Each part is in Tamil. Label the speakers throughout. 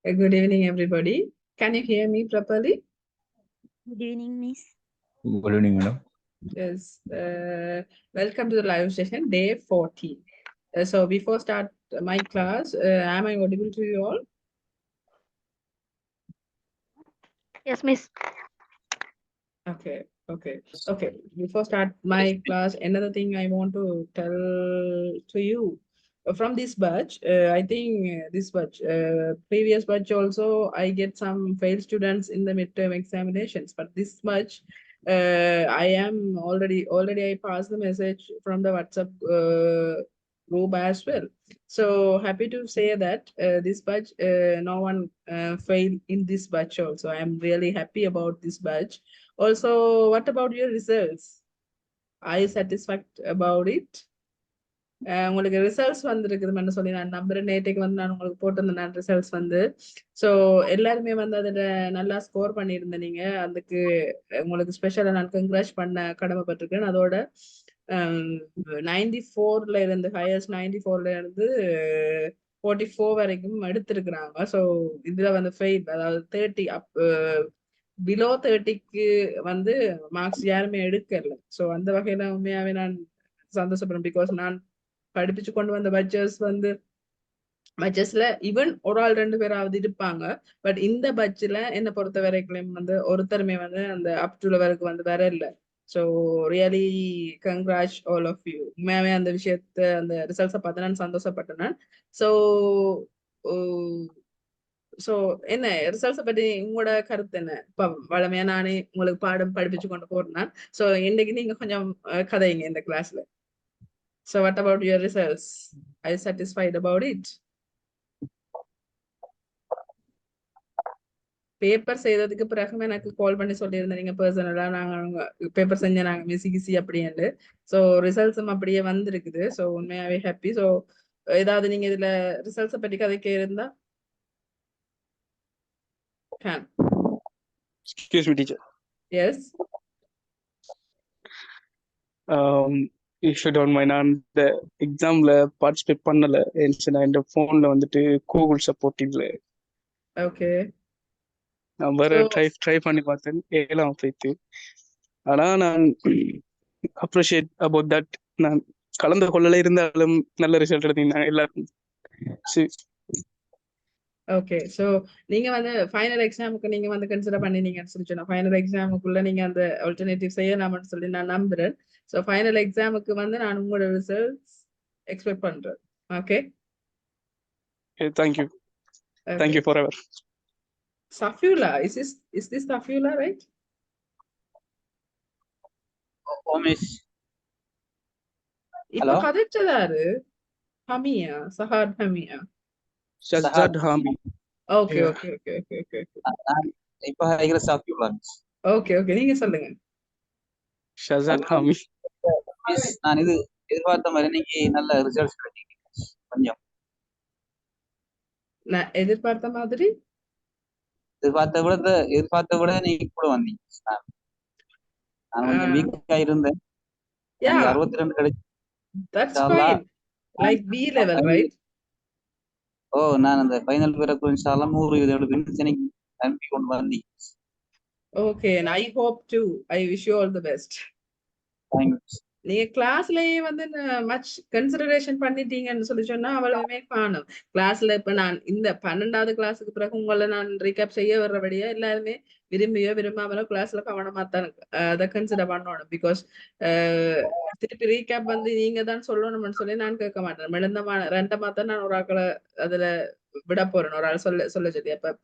Speaker 1: Good evening, everybody. Can you hear me properly?
Speaker 2: Good evening, Miss.
Speaker 3: Good evening, madam.
Speaker 1: Yes. Welcome to the live session, day 14. So before start my class, am I audible to you all?
Speaker 2: Yes, Miss.
Speaker 1: Okay. Before start my class, another thing I want to tell to you from this batch. I think this batch, previous batch also, I get some failed students in the midterm examinations. But this batch, I am already I passed the message from the WhatsApp group as well. So happy to say that this batch, no one failed in this batch also. I am really happy about this batch. Also, what about your results? Are you satisfied about it? உங்களுக்கு ரிசல்ட்ஸ் வந்திருக்குதுன்னு சொல்லி நான் நம்புறேன். நேற்றுக்கு வந்து நான் உங்களுக்கு போட்டிருந்தேன் ரிசல்ட்ஸ் வந்து. ஸோ எல்லாருமே வந்து அதில் நல்லா ஸ்கோர் பண்ணியிருந்தேன். நீங்க அதுக்கு உங்களுக்கு ஸ்பெஷலாக நான் கங்க்ராச் பண்ண கடமைப்பட்டிருக்கேன். அதோட 94ல இருந்து ஹையஸ்ட் 94ல இருந்து 44 வரைக்கும் எடுத்திருக்கிறாங்க. ஸோ இதுல வந்து ஃபெயில், அதாவது 30 பிலோ 30க்கு வந்து மார்க்ஸ் யாருமே எடுக்கல. ஸோ அந்த வகையில உண்மையாவே நான் சந்தோஷப்படுறேன். பிகாஸ் நான் படிப்பிச்சு கொண்டு வந்த பட்ஜெட்ஸ்ல ஈவன் ஒரு ஆள் 2 பேராவது இருப்பாங்க. பட் இந்த பட்ஜெட்ல என்னை பொறுத்த வரைக்கும் வந்து ஒருத்தருமே வந்து அந்த அப் டு லெவலுக்கு வந்து வர இல்லை. So really congrats all of you. உண்மையாவே அந்த விஷயத்த அந்த ரிசல்ட்ஸை பார்த்து நான் சந்தோஷப்பட்டேன். ஸோ ஸோ என்ன ரிசல்ட்ஸை பற்றி உங்களோட கருத்து என்ன? இப்போ வளமையா நானே உங்களுக்கு பாடம் படிப்பிச்சு கொண்டு போறேன். ஸோ இன்னைக்கு நீங்க கொஞ்சம் கதைங்க இந்த கிளாஸ்ல. So what about your results? Are you satisfied about it? Paper செய்ததுக்கு பிறகு எனக்கு கால் பண்ணி சொல்லியிருந்தேன் நீங்க பர்சனலா நாங்க பேப்பர் செஞ்ச நாங்க மிசி அப்படின்னு. ஸோ ரிசல்ட்ஸும் அப்படியே வந்திருக்குது. ஸோ உண்மையாவே ஹாப்பி. ஸோ ஏதாவது நீங்க இதுல ரிசல்ட்ஸை பற்றி கதைக்க இருந்தா can.
Speaker 4: Excuse me, teacher.
Speaker 1: Yes.
Speaker 4: If you don't mind, நான் இந்த எக்ஸாம்ல பார்ட்டிசிபேட் பண்ணல. நான் இந்த போன்ல வந்துட்டு கூகுள் சப்போர்ட் இல்ல.
Speaker 1: ஓகே.
Speaker 4: நான் வேற ட்ரை பண்ணி பார்த்தேன், 7ஆம் போயிட்டு. ஆனா நான் அப்ரிஷியேட் அபவுட் தட். நான் கலந்து கொள்ளல, இருந்தாலும் நல்ல ரிசல்ட் எடுத்தீங்க எல்லாருக்கும்.
Speaker 1: ஓகே. ஸோ நீங்க வந்து ஃபைனல் எக்ஸாமுக்கு நீங்க வந்து கன்சிடர் பண்ணினீங்கன்னு சொல்லி சொன்னா ஃபைனல் எக்ஸாமுக்குள்ள நீங்க அந்த ஆல்டர்னேட்டிவ் செய்யலாம்னு சொல்லி நான் நம்புறேன். ஸோ ஃபைனல் எக்ஸாமுக்கு வந்து நான் உங்களோட ரிசல்ட்ஸ் எக்ஸ்பெக்ட் பண்றேன். Okay.
Speaker 4: Thank you. Thank you for ever.
Speaker 1: Safula, is this Safula, right?
Speaker 5: Oh, miss.
Speaker 1: இப்ப கதைச்சதாரு ஹமியா, சஹாத் ஹமியா.
Speaker 4: ஷஹாத் ஹாமி.
Speaker 1: ஓகே.
Speaker 5: இப்ப ஹைகிற சாஃபியுல்லா.
Speaker 1: ஓகே, நீங்க சொல்லுங்க.
Speaker 4: ஷஹாத் ஹாமி.
Speaker 5: மிஸ், நான் இது எதிர்பார்த்த மாதிரி இன்னைக்கு நல்ல ரிசல்ட்ஸ் கிடைச்சிங்க. கொஞ்சம்
Speaker 1: நான் எதிர்பார்த்த மாதிரி
Speaker 5: எதிர்பார்த்த விட நீங்க கூட வந்தீங்க. நான் கொஞ்சம் வீக்கா இருந்தேன். 62 கிடைச்சு.
Speaker 1: That's fine. Like B level, right?
Speaker 5: ஓ, நான் அந்த ஃபைனல் பேருக்கு இன்ஷாஅல்லாஹ் 100 எடுப்பேன்னு எனக்கு நம்பி கொண்டு வந்தீங்க.
Speaker 1: Okay, and I hope too. I wish you all the best.
Speaker 5: Thanks.
Speaker 1: நீங்க கிளாஸ்லயே வந்து மச் கன்சிடரேஷன் பண்ணிட்டீங்கன்னு சொல்லி சொன்னா அவ்வளவுமே காணும். கிளாஸ்ல இப்ப நான் இந்த 12வது கிளாஸுக்கு பிறகு உங்களை நான் ரீகேப் செய்ய வர்றபடியா எல்லாருமே விரும்பியோ விரும்பாமலோ கிளாஸ்ல கவனமா தான் அதை கன்சிடர் பண்ணணும். பிகாஸ் திருப்பி ரீகேப் வந்து நீங்க தான் சொல்லணும்னு சொல்லி நான் கேட்க மாட்டேன். ரெண்டமா தான் நான் ஒரு ஆக்களை அதுல விட போறேன், ஒரு ஆள் சொல்ல சொல்லி. அப்ப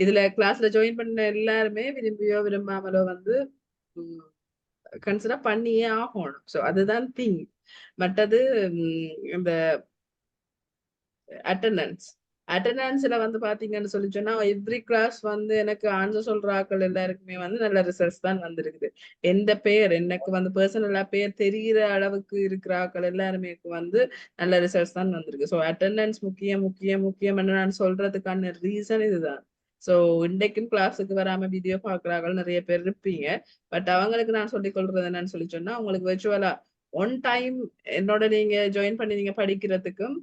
Speaker 1: இதுல கிளாஸ்ல ஜாயின் பண்ண எல்லாருமே விரும்பியோ விரும்பாமலோ வந்து கன்சிடர் பண்ணியே ஆகணும். ஸோ அதுதான் திங். மற்றது இந்த அட்டண்டன்ஸ்ல வந்து பாத்தீங்கன்னு சொல்லி சொன்னா எவ்ரி கிளாஸ் வந்து எனக்கு ஆன்சர் சொல்ற ஆக்கள் எல்லாருக்குமே வந்து நல்ல ரிசல்ட்ஸ் தான் வந்திருக்குது. எந்த பேர் எனக்கு வந்து பர்சனலா பேர் தெரிகிற அளவுக்கு இருக்கிற ஆக்கள் எல்லாருமே வந்து நல்ல ரிசல்ட்ஸ் தான் வந்திருக்கு. ஸோ அட்டண்டன்ஸ் முக்கியம் நான் சொல்றதுக்கான ரீசன் இதுதான். ஸோ இன்றைக்கும் கிளாஸுக்கு வராம வீடியோ பாக்குறாங்க நிறைய பேர் இருப்பீங்க. பட் அவங்களுக்கு நான் சொல்லிக் கொள்றது என்னன்னு சொல்லி சொன்னா உங்களுக்கு விர்ச்சுவலா ஒன் டைம் என்னோட நீங்க ஜாயின் பண்ணி நீங்க படிக்கிறதுக்கும்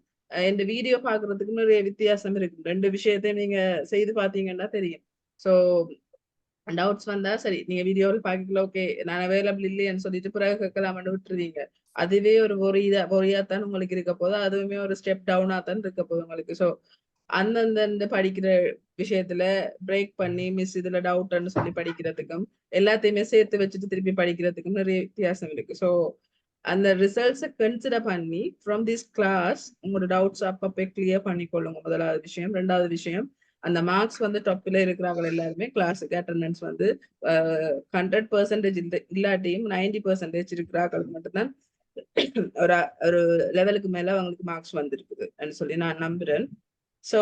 Speaker 1: இந்த வீடியோ பாக்குறதுக்கு நிறைய வித்தியாசம் இருக்கு. ரெண்டு விஷயத்தையும் நீங்க செய்து பாத்தீங்கன்னா தெரியும். ஸோ டவுட்ஸ் வந்தா சரி நீங்க வீடியோவில் பாக்கல, ஓகே நான் அவைலபிள் இல்லைன்னு சொல்லிட்டு பிறகு கேட்கலாம்னு விட்டுருவீங்க. அதுவே ஒரு ஒரியாத்தான் உங்களுக்கு இருக்க போது, அதுவுமே ஒரு ஸ்டெப் டவுனா தான் இருக்க போகுது உங்களுக்கு. ஸோ அந்தந்த படிக்கிற விஷயத்துல பிரேக் பண்ணி மிஸ் இதுல டவுட்னு சொல்லி படிக்கிறதுக்கும் எல்லாத்தையுமே சேர்த்து வச்சுட்டு திருப்பி படிக்கிறதுக்கும் நிறைய வித்தியாசம் இருக்கு. ஸோ அந்த ரிசல்ட்ஸை கன்சிடர் பண்ணி ஃப்ரம் திஸ் கிளாஸ் உங்களோட டவுட்ஸ் அப்பப்போ கிளியர் பண்ணிக்கொள்ளுங்க. முதலாவது விஷயம். ரெண்டாவது விஷயம், அந்த மார்க்ஸ் வந்து டாப்ல இருக்கிறாங்க எல்லாருமே கிளாஸுக்கு அட்டெண்டன்ஸ் வந்து 100% இல்லாட்டியும் 90% இருக்கிறார்களுக்கு மட்டும்தான் ஒரு ஒரு லெவலுக்கு மேல அவங்களுக்கு மார்க்ஸ் வந்திருக்குதுன்னு சொல்லி நான் நம்புறேன். ஸோ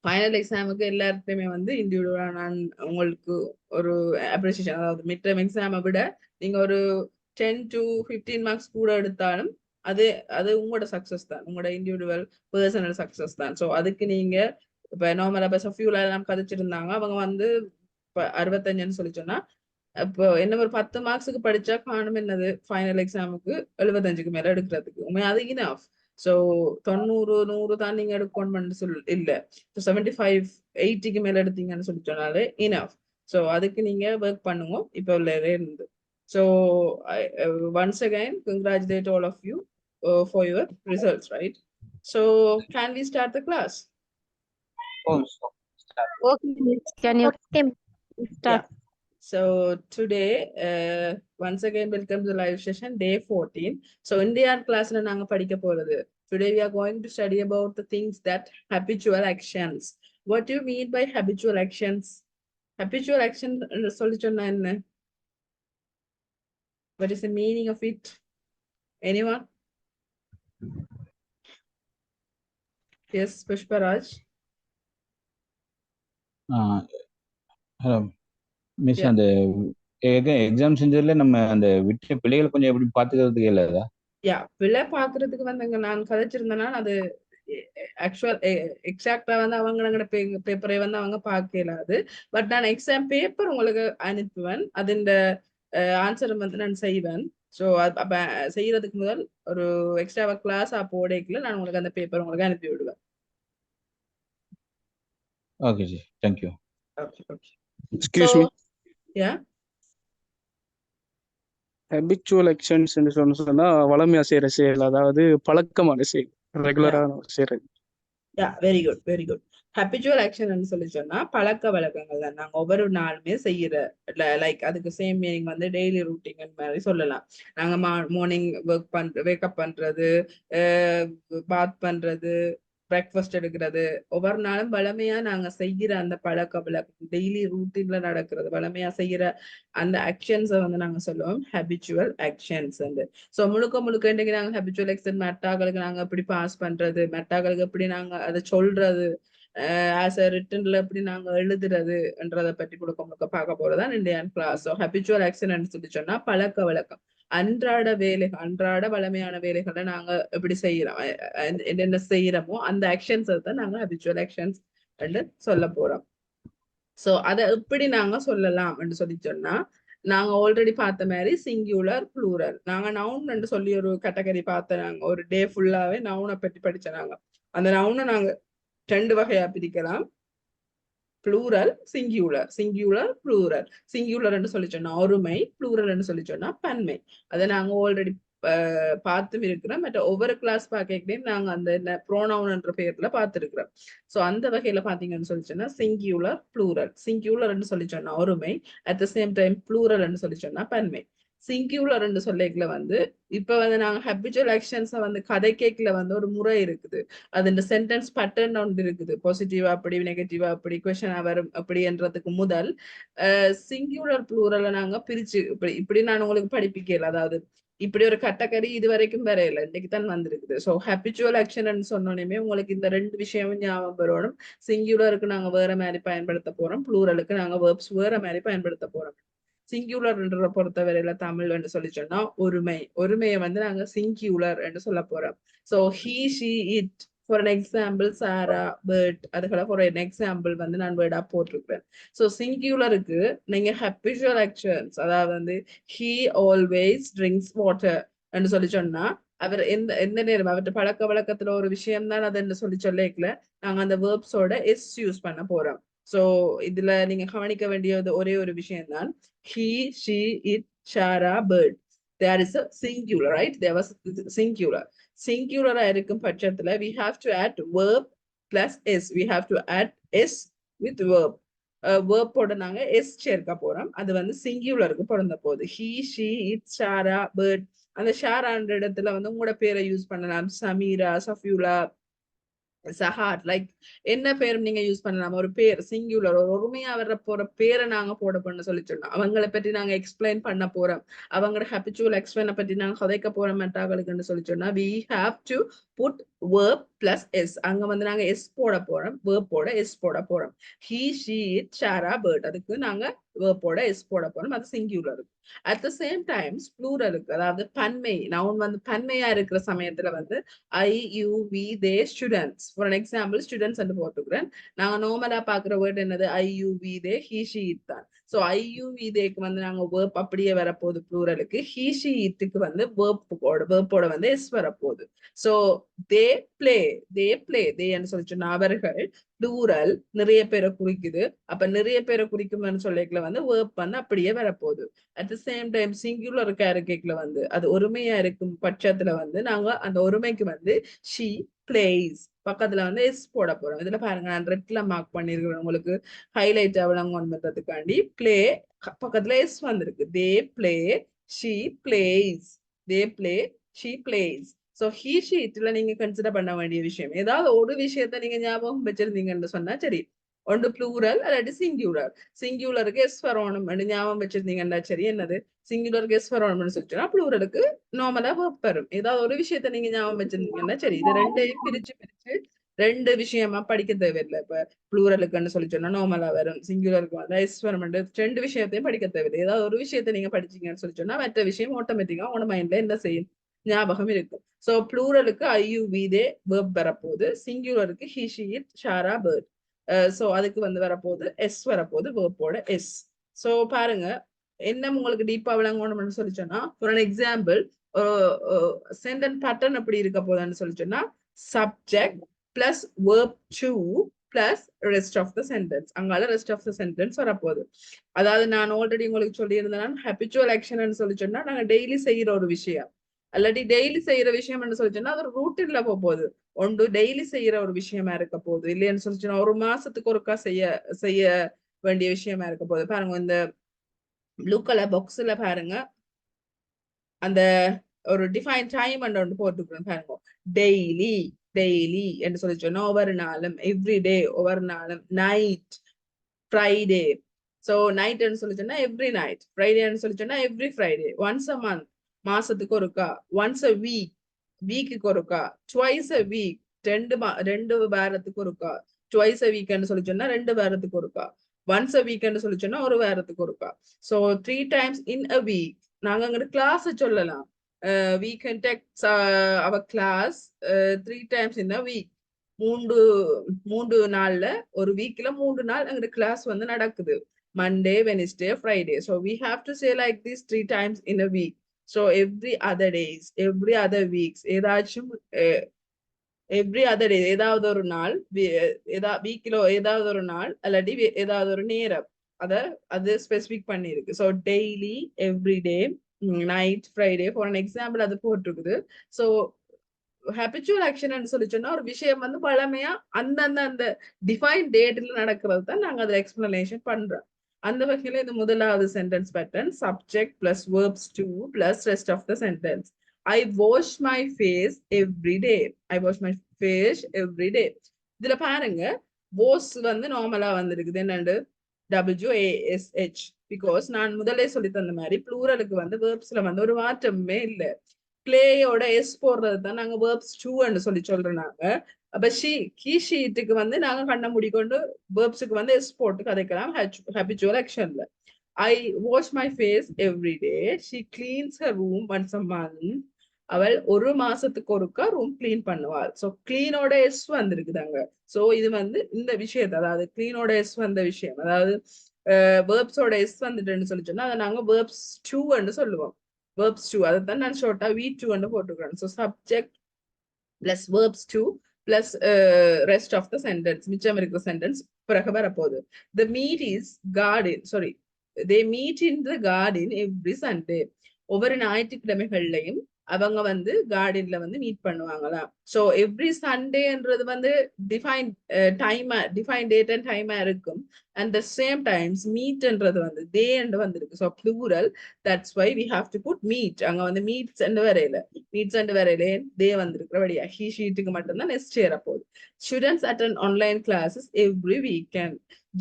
Speaker 1: ஃபைனல் எக்ஸாமுக்கு எல்லாருக்குமே வந்து இண்டிவிஜுவலா நான் உங்களுக்கு ஒரு அப்ரிசியேஷன், அதாவது மிட் டேர்ம் எக்ஸாமை விட நீங்க ஒரு 10 to 15 மார்க்ஸ் கூட எடுத்தாலும் அது அது உங்களோட சக்சஸ் தான், உங்களோட இண்டிவிஜுவல் பர்சனல் சக்சஸ் தான். ஸோ அதுக்கு நீங்க இப்ப நார்மலா இப்ப சஃபியூல எல்லாம் கதைச்சிருந்தாங்க, அவங்க வந்து இப்ப 65ன்னு சொல்லி சொன்னா இப்போ என்ன ஒரு 10 மார்க்ஸுக்கு படிச்சா காணும் என்னது ஃபைனல் எக்ஸாமுக்கு 75க்கு மேல எடுக்கிறதுக்கு உண்மை அது இனஃப். ஸோ 90 100 தான் நீங்க எடுக்கணும்னு இல்ல, 75 80க்கு மேல எடுத்தீங்கன்னு சொல்லி சொன்னாலே இனஃப். ஸோ அதுக்கு நீங்க ஒர்க் பண்ணுங்க இப்போ இருந்து. So once again congratulate all of you for your results, right? So can we start the class?
Speaker 2: Okay, Miss. Can you start?
Speaker 1: So today, once again, welcome to the live session, day 14. So in the class, today we are going to study about the things that habitual actions. What do you mean by habitual actions? Habitual action, what is the meaning of it? Anyone? Yes, Pushparaj.
Speaker 3: Hello miss,
Speaker 1: Yeah.
Speaker 3: அந்த எக்ஸாம் செஞ்சதுல நம்ம அந்த விட்ட பிள்ளைகள் கொஞ்சம் எப்படி பாத்துக்கிறதுக்கு இல்லதா?
Speaker 1: யா, பிள்ளை பாக்குறதுக்கு வந்து நான் கதைச்சிருந்தேன்னா அது ஆக்சுவல் எக்ஸாக்டா வந்து அவங்க பேப்பரை வந்து அவங்க பார்க்க இயலாது. பட் நான் எக்ஸாம் பேப்பர் உங்களுக்கு அனுப்புவேன், அதின் ஆன்சர் வந்து நான் செய்வேன். ஸோ அப்ப செய்யறதுக்கு முதல் ஒரு எக்ஸ்ட்ரா கிளாஸ் போடைக்குள்ள நான் உங்களுக்கு அந்த பேப்பர் உங்களுக்கு அனுப்பி விடுவேன்.
Speaker 3: Okay ji, thank you.
Speaker 1: Okay okay.
Speaker 4: Excuse me,
Speaker 1: yeah,
Speaker 4: habitual actions என்று சொன்னா வளமையா செய்யற செயல், அதாவது பழக்கமான செயல், ரெகுலரான செயல்.
Speaker 1: Yeah, very good very good. Habitual action சொல்லி சொன்னா பழக்க வழக்கங்கள் தான் நாங்க ஒவ்வொரு நாளுமே செய்யற, லைக் அதுக்கு சேம் மீனிங் வந்து டெய்லி ரூட்டீன் மாதிரி சொல்லலாம். நாங்க மார்னிங் வேக்கப் பண்றது, பாத் பண்றது, பிரேக்ஃபாஸ்ட் எடுக்கிறது, ஒவ்வொரு நாளும் வளமையா நாங்க செய்யற அந்த பழக்க வழக்கம், டெய்லி ரூட்டீன்ல நடக்கிறது, வளமையா செய்யற அந்த ஆக்ஷன்ஸை வந்து நாங்க சொல்லுவோம் ஹேபிச்சுவல் ஆக்ஷன்ஸ். ஸோ முழுக்க இன்னைக்கு நாங்க ஹேபிச்சுவல் ஆக்ஷன் மெட்டாக்களுக்கு நாங்க எப்படி பாஸ் பண்றது, மெட்டாக்களுக்கு எப்படி நாங்க அதை சொல்றது, ஆஸ் அ ரிட்டன்ல எப்படி நாங்க எழுதுறதுன்றதை பற்றி முழுக்க பார்க்க போறதுதான் Indian class. So habitual action சொல்லி சொன்னா பழக்க வழக்கம், அன்றாட வேலைகள், அன்றாட வளமையான வேலைகளை நாங்க எப்படி செய்யறோம், என்னென்ன செய்யறோமோ அந்த ஆக்ஷன்ஸ் தான் நாங்க ஹேபிச்சுவல் ஆக்ஷன்ஸ் சொல்ல போறோம். சோ அதை எப்படி நாங்க சொல்லலாம் சொல்லி சொன்னா, நாங்க ஆல்ரெடி பார்த்த மாதிரி சிங்குலர் ப்ளூரல், நாங்க நவுன் சொல்லி ஒரு கேட்டகரி பார்த்த, நாங்க ஒரு டே ஃபுல்லாவே நவுனை பற்றி படிச்சனாங்க. அந்த நவுனை நாங்க 2 வகையா பிரிக்கலாம், plural, singular. Singular plural. Singular சொல்லி சொன்னா ஒருமை, ப்ளூரல் சொல்லி சொன்னா பன்மை. அதை நாங்க ஆல்ரெடி பார்த்தும் இருக்கிறோம். மற்ற ஒவ்வொரு கிளாஸ் பார்க்கையும் நாங்க அந்த ப்ரோனவுன்ன்ற பேர்ல பார்த்துருக்கிறோம். ஸோ அந்த வகையில பாத்தீங்கன்னு சொல்லி சொன்னா சிங்குலர் ப்ளூரல். சிங்குலர்ன்னு சொல்லி சொன்னா ஒருமை, அட் த சேம் டைம் ப்ளூரல்ன்னு சொல்லி சொன்னா பன்மை. சிங்குலர் சொல்லிக்கல வந்து இப்ப வந்து நாங்க ஹேபிச்சுவல் ஆக்ஷன்ஸை வந்து கதை கேட்கல வந்து ஒரு முறை இருக்குது, அது இந்த சென்டென்ஸ் பேட்டர்ன் ஒன்று இருக்குது, பாசிட்டிவா அப்படி நெகட்டிவா அப்படி கொஸ்டினா வரும் அப்படின்றதுக்கு முதல் சிங்குலர் ப்ளூரலை நாங்க பிரிச்சு இப்படி நான் உங்களுக்கு படிப்பிக்கல, அதாவது இப்படி ஒரு கேட்டகரி இது வரைக்கும் வரையில, இன்னைக்கு தான் வந்திருக்குது. ஸோ ஹேபிச்சுவல் ஆக்ஷன் சொன்னோன்னே உங்களுக்கு இந்த 2 விஷயமும் ஞாபகம் வரணும். சிங்குலருக்கு நாங்க வேற மாதிரி பயன்படுத்த போறோம், ப்ளூரலுக்கு நாங்க வேர்ப்ஸ் வேற மாதிரி பயன்படுத்த போறோம். சிங்குலர்ன்ற பொறுத்தவரையில தமிழ் என்று சொல்லி சொன்னா ஒருமை, ஒருமையை வந்து நாங்க சிங்குலர் என்று சொல்ல போறோம். So he, she, it, for an example Sarah, bird, அதுகளை ஃபார் அன் எக்ஸாம்பிள் வந்து நான் வேர்டா போட்டிருப்பேன். ஸோ சிங்குலருக்கு நீங்க ஹேபிச்சுவல் ஆக்ஷன்ஸ், அதாவது வந்து ஹீ ஆல்வேஸ் ட்ரிங்க்ஸ் வாட்டர் என்று சொல்லி சொன்னா அவர் எந்த நேரம் அவர்கிட்ட பழக்க வழக்கத்துல ஒரு விஷயம் தான் அதுன்னு சொல்லிக்கல நாங்க அந்த வேர்ப்ஸோட எஸ் யூஸ் பண்ண போறோம். சோ இதுல நீங்க கவனிக்க வேண்டியது ஒரே ஒரு விஷயம் தான், he, she, it, Shara, bird. There is a singular, right? There was singular. Singular இருக்கும் பட்சத்துல we have to add verb plus s. We have to add s with verb. verb போட நாங்க s சேர்க்க போறோம். அது வந்து சிங்குலருக்கு பொருந்த போகுது. he, she, it, Shara, bird. அந்த ஷாரான்ற இடத்துல வந்து உங்களோட பேரை யூஸ் பண்ணலாம். சமீரா, சஃபியுலா, சஹார், லைக் என்ன பேரும் நீங்க யூஸ் பண்ணலாம். ஒரு பேர் சிங்குலர் ஒரு ஒருமையா வர்ற போற பேரை நாங்க போட பண்ண சொல்லி சொன்னோம். அவங்கள பற்றி நாங்க எக்ஸ்பிளைன் பண்ண போறோம். அவங்களோட ஹேபிச்சுவல் எக்ஸ்பிளைனை பற்றி நாங்க கதைக்க போறோம் மெட்டாக்களுக்குன்னு சொல்லி சொன்னா we have to put verb plus s. அங்க வந்து நாங்க s போட போறோம், verb போட s போட போறோம். he, she, it, Shara, bird. அதுக்கு நாங்க verb போட s போட போறோம். அது singular. At the same times ப்ளூரலுக்கு, அதாவது பன்மை நவுன் வந்து பன்மையா இருக்கிற சமயத்துல வந்து I, you, we, they, students. For an example, students என்று போட்டுக்கிறேன். நாங்க நார்மலா பாக்குற வேர்ட் என்னது? I, you, we, they, he, she, it தான். So I, you, we, theyக்கு வந்து நாங்க verb அப்படியே வரப்போகுது ப்ளூரலுக்கு. he, she, itக்கு வந்து verb-ஓட வந்து s வரப்போகுது. So they play, they என்று சொல்லிச்சோன்னா அவர்கள் ப்ளூரல் நிறைய பேரை குறிக்குது. அப்ப நிறைய பேரை குறிக்கும்னு சொல்லிக்கல வந்து verb வந்து அப்படியே வரப்போகுது. At the same time singular கேரக்டர்ல வந்து அது ஒருமையா இருக்கும் பட்சத்துல வந்து நாங்க அந்த ஒருமைக்கு வந்து she plays பக்கத்துல வந்து s போட போறோம். இதுல பாருங்க நான் ரெட்ல மார்க் பண்ணிருக்கிறேன் உங்களுக்கு ஹைலைட் விளங்கணுன்றதுக்காண்டி. பிளே பக்கத்துல s வந்திருக்கு. they play, she plays, they play, she plays. So he, she, itல நீங்க கன்சிடர் பண்ண வேண்டிய விஷயம், ஏதாவது ஒரு விஷயத்த நீங்க ஞாபகம் வச்சிருந்தீங்கன்னு சொன்னா சரி. ஒன்று ப்ளூரல் அல்லாட்டி சிங்குலர். சிங்குலருக்கு எஸ் வரணும் ஞாபகம் வச்சிருந்தீங்கன்னா சரி. என்னது சிங்குலருக்கு எஸ் வரணும்னு சொல்லிச்சுன்னா ப்ளூரலுக்கு நார்மலா verb வரும். ஏதாவது ஒரு விஷயத்த நீங்க ஞாபகம் வச்சிருந்தீங்கன்னா சரி. இது ரெண்டையும் பிரிச்சு ரெண்டு விஷயமா படிக்க தேவையில்லை. இப்ப ப்ளூரலுக்குன்னு சொல்லி சொன்னா நார்மலா வரும், சிங்குலருக்கு வந்து எஸ் வரும். ரெண்டு விஷயத்தையும் படிக்க தேவையில்லை. ஏதாவது ஒரு விஷயத்த நீங்க படிச்சீங்கன்னு சொல்லி சொன்னா மற்ற விஷயம் ஆட்டோமேட்டிக்கா உங்களோட மைண்ட்ல என்ன செய்யும், ஞாபகம் இருக்கும். சோ ப்ளூரலுக்கு I, you, we, they verb வரப்போகுது. சிங்குலருக்கு he, she, it, Shara, bird. So அதுக்கு வந்து வரப்போகுது எஸ் வரப்போகுது, வேர்போட எஸ். சோ பாருங்க என்ன உங்களுக்கு டீப்பா விளங்கணும்னு சொல்லி சொன்னா, for an example sentence pattern எப்படி இருக்க போகுதுன்னு சொல்லி சொன்னா subject plus verb to plus rest of the sentence. அங்கால ரெஸ்ட் ஆஃப் த சென்டென்ஸ் வரப்போகுது. அதாவது நான் ஆல்ரெடி உங்களுக்கு சொல்லியிருந்தேன், ஹேபிச்சுவல் ஆக்ஷன் சொல்லி சொன்னா நாங்க டெய்லி செய்யற ஒரு விஷயம், அல்லாட்டி டெய்லி செய்யற விஷயம் சொல்லி சொன்னா அது ரூட்டின்ல போகுது. ஒன்று டெய்லி செய்யற ஒரு விஷயமா இருக்க போகுது, இல்லைன்னு சொல்லிச்சுன்னா ஒரு மாசத்துக்கு ஒருக்கா செய்ய வேண்டிய விஷயமா இருக்க போகுது. பாருங்க இந்த ப்ளூ கலர் பாக்ஸ்ல பாருங்க அந்த ஒரு டிஃபைன் டைம் ஒன்று போட்டுக்கிறோம் பாருங்க. டெய்லி என்று சொல்லி சொன்னா ஒவ்வொரு நாளும், எவ்ரிடே ஒவ்வொரு நாளும், நைட் ஃப்ரைடே. சோ நைட் சொல்லி சொன்னா எவ்ரி நைட், ஃப்ரைடேன்னு சொல்லி சொன்னா every Friday, once a month மாசத்துக்கு ஒருக்கா, ஒன்ஸ் அ வீக்குக்கு ஒருக்கா, ட்வைஸ் அ வீக் ரெண்டு வாரத்துக்கு ஒருக்கா, ட்வைஸ் அ வீக்னு சொல்லி சொன்னா 2 வாரத்துக்கு ஒருக்கா, ஒன்ஸ் அ வீக்னு சொல்லி சொன்னா 1 வாரத்துக்கு ஒருக்கா. So 3 times in a week. நாங்க அங்க கிளாஸ் சொல்லலாம். we can take our class 3 times in a week. மூன்று நாள்ல ஒரு வீக்ல 3 நாள் அங்க கிளாஸ் வந்து நடக்குது. Monday, Wednesday, Friday. So we have to say like this 3 times in a week. So every other days, every other weeks, ஏதாச்சும் எவ்ரி அதர் டே ஏதாவது ஒரு நாள், வீக்ல ஏதாவது ஒரு நாள் அல்லாட்டி ஏதாவது ஒரு நேரம் அது ஸ்பெசிபிக் பண்ணிருக்கு. So daily, everyday, night, Friday for an example அது போட்டிருக்குது. ஸோ ஹேபிச்சுவல் ஆக்ஷன் சொல்லி சொன்னா ஒரு விஷயம் வந்து பழமையா அந்த டிஃபைன் டேட்ல நடக்கிறது தான் நாங்க அதை எக்ஸ்பிளனேஷன் பண்றோம். அந்த வகையில இது முதலாவது sentence pattern, subject plus verbs to plus rest of the sentence. I wash my face every day. I wash my face every day. இதுல பாருங்க wash வந்து நார்மலா வந்திருக்குது என்னண்டு WASH. பிகாஸ் நான் முதலே சொல்லி தந்த மாதிரி ப்ளூரலுக்கு வந்து வேர்ப்ஸ்ல வந்து ஒரு மாற்றமே இல்லை. பிளேயோட எஸ் போடுறது தான் நாங்க verbs to சொல்லி சொல்றோம் நாங்க. அப்ப ஷீட்டுக்கு வந்து நாங்க கண்ண முடிக்கொண்டு verbsக்கு வந்து எஸ் போட்டு கதைக்கலாம் habitual ஆக்ஷன்ல. I wash my face every day. She cleans her room once a month. அவள் ஒரு மாசத்துக்கு ஒருக்கா ரூம் கிளீன் பண்ணுவாள். சோ கிளீனோட எஸ் வந்திருக்குதாங்க. சோ இது வந்து இந்த விஷயத்தை, அதாவது கிளீனோட எஸ் வந்த விஷயம், அதாவது வேர்ப்ஸோட எஸ் வந்துட்டுன்னு சொல்லி சொன்னா அதை நாங்க verbs to சொல்லுவோம். verbs to அதுதான் நான் ஷார்ட்டா V2 ன்னு போட்டுக்கிறேன். So subject plus verbs to plus rest of the sentence, மிச்சம் இருக்கிற sentence பிறகு வரப்போகுது. The meet is garden, sorry, they meet in the garden every Sunday. ஒவ்வொரு ஞாயிற்றுக்கிழமைகள்லையும் அவங்க வந்து கார்டன்ல வந்து மீட் பண்ணுவாங்களாம். ஸோ எவ்ரி சண்டேன்றது வந்து டிஃபைன் டேட் அண்ட் டைமா இருக்கும். அண்ட் த சேம் டைம்ஸ் மீட்ன்றது வந்து தே அண்ட் வந்துருக்கு. So plural, that's why we have to put meet. அங்க வந்து மீட்ஸ் அண்ட் வரையில தே வந்திருக்கிறபடியா ஹீ ஷீட்டுக்கு மட்டும்தான் நெக்ஸ்ட் சேர போகுது. Students attend online classes every weekend.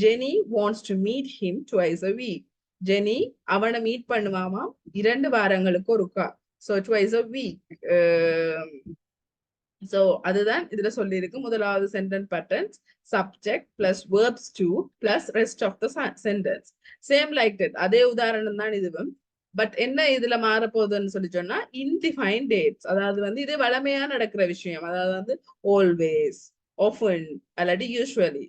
Speaker 1: Jenny wants to meet him twice a week. Jenny அவனை மீட் பண்ணுவாமா 2 வாரங்களுக்கு ஒருக்கா. So twice a week. So அதுதான் இதுல சொல்லியிருக்கு. முதலாவது sentence patterns, subject plus verbs to plus rest of the sentence. Same like that. அதே உதாரணம் தான் இதுவும். பட் என்ன இதுல மாறப்போகுதுன்னு சொல்லி சொன்னா indefined dates. அதாவது வந்து இது வழமையா நடக்கிற விஷயம். அதாவது வந்து always, often அல்லது usually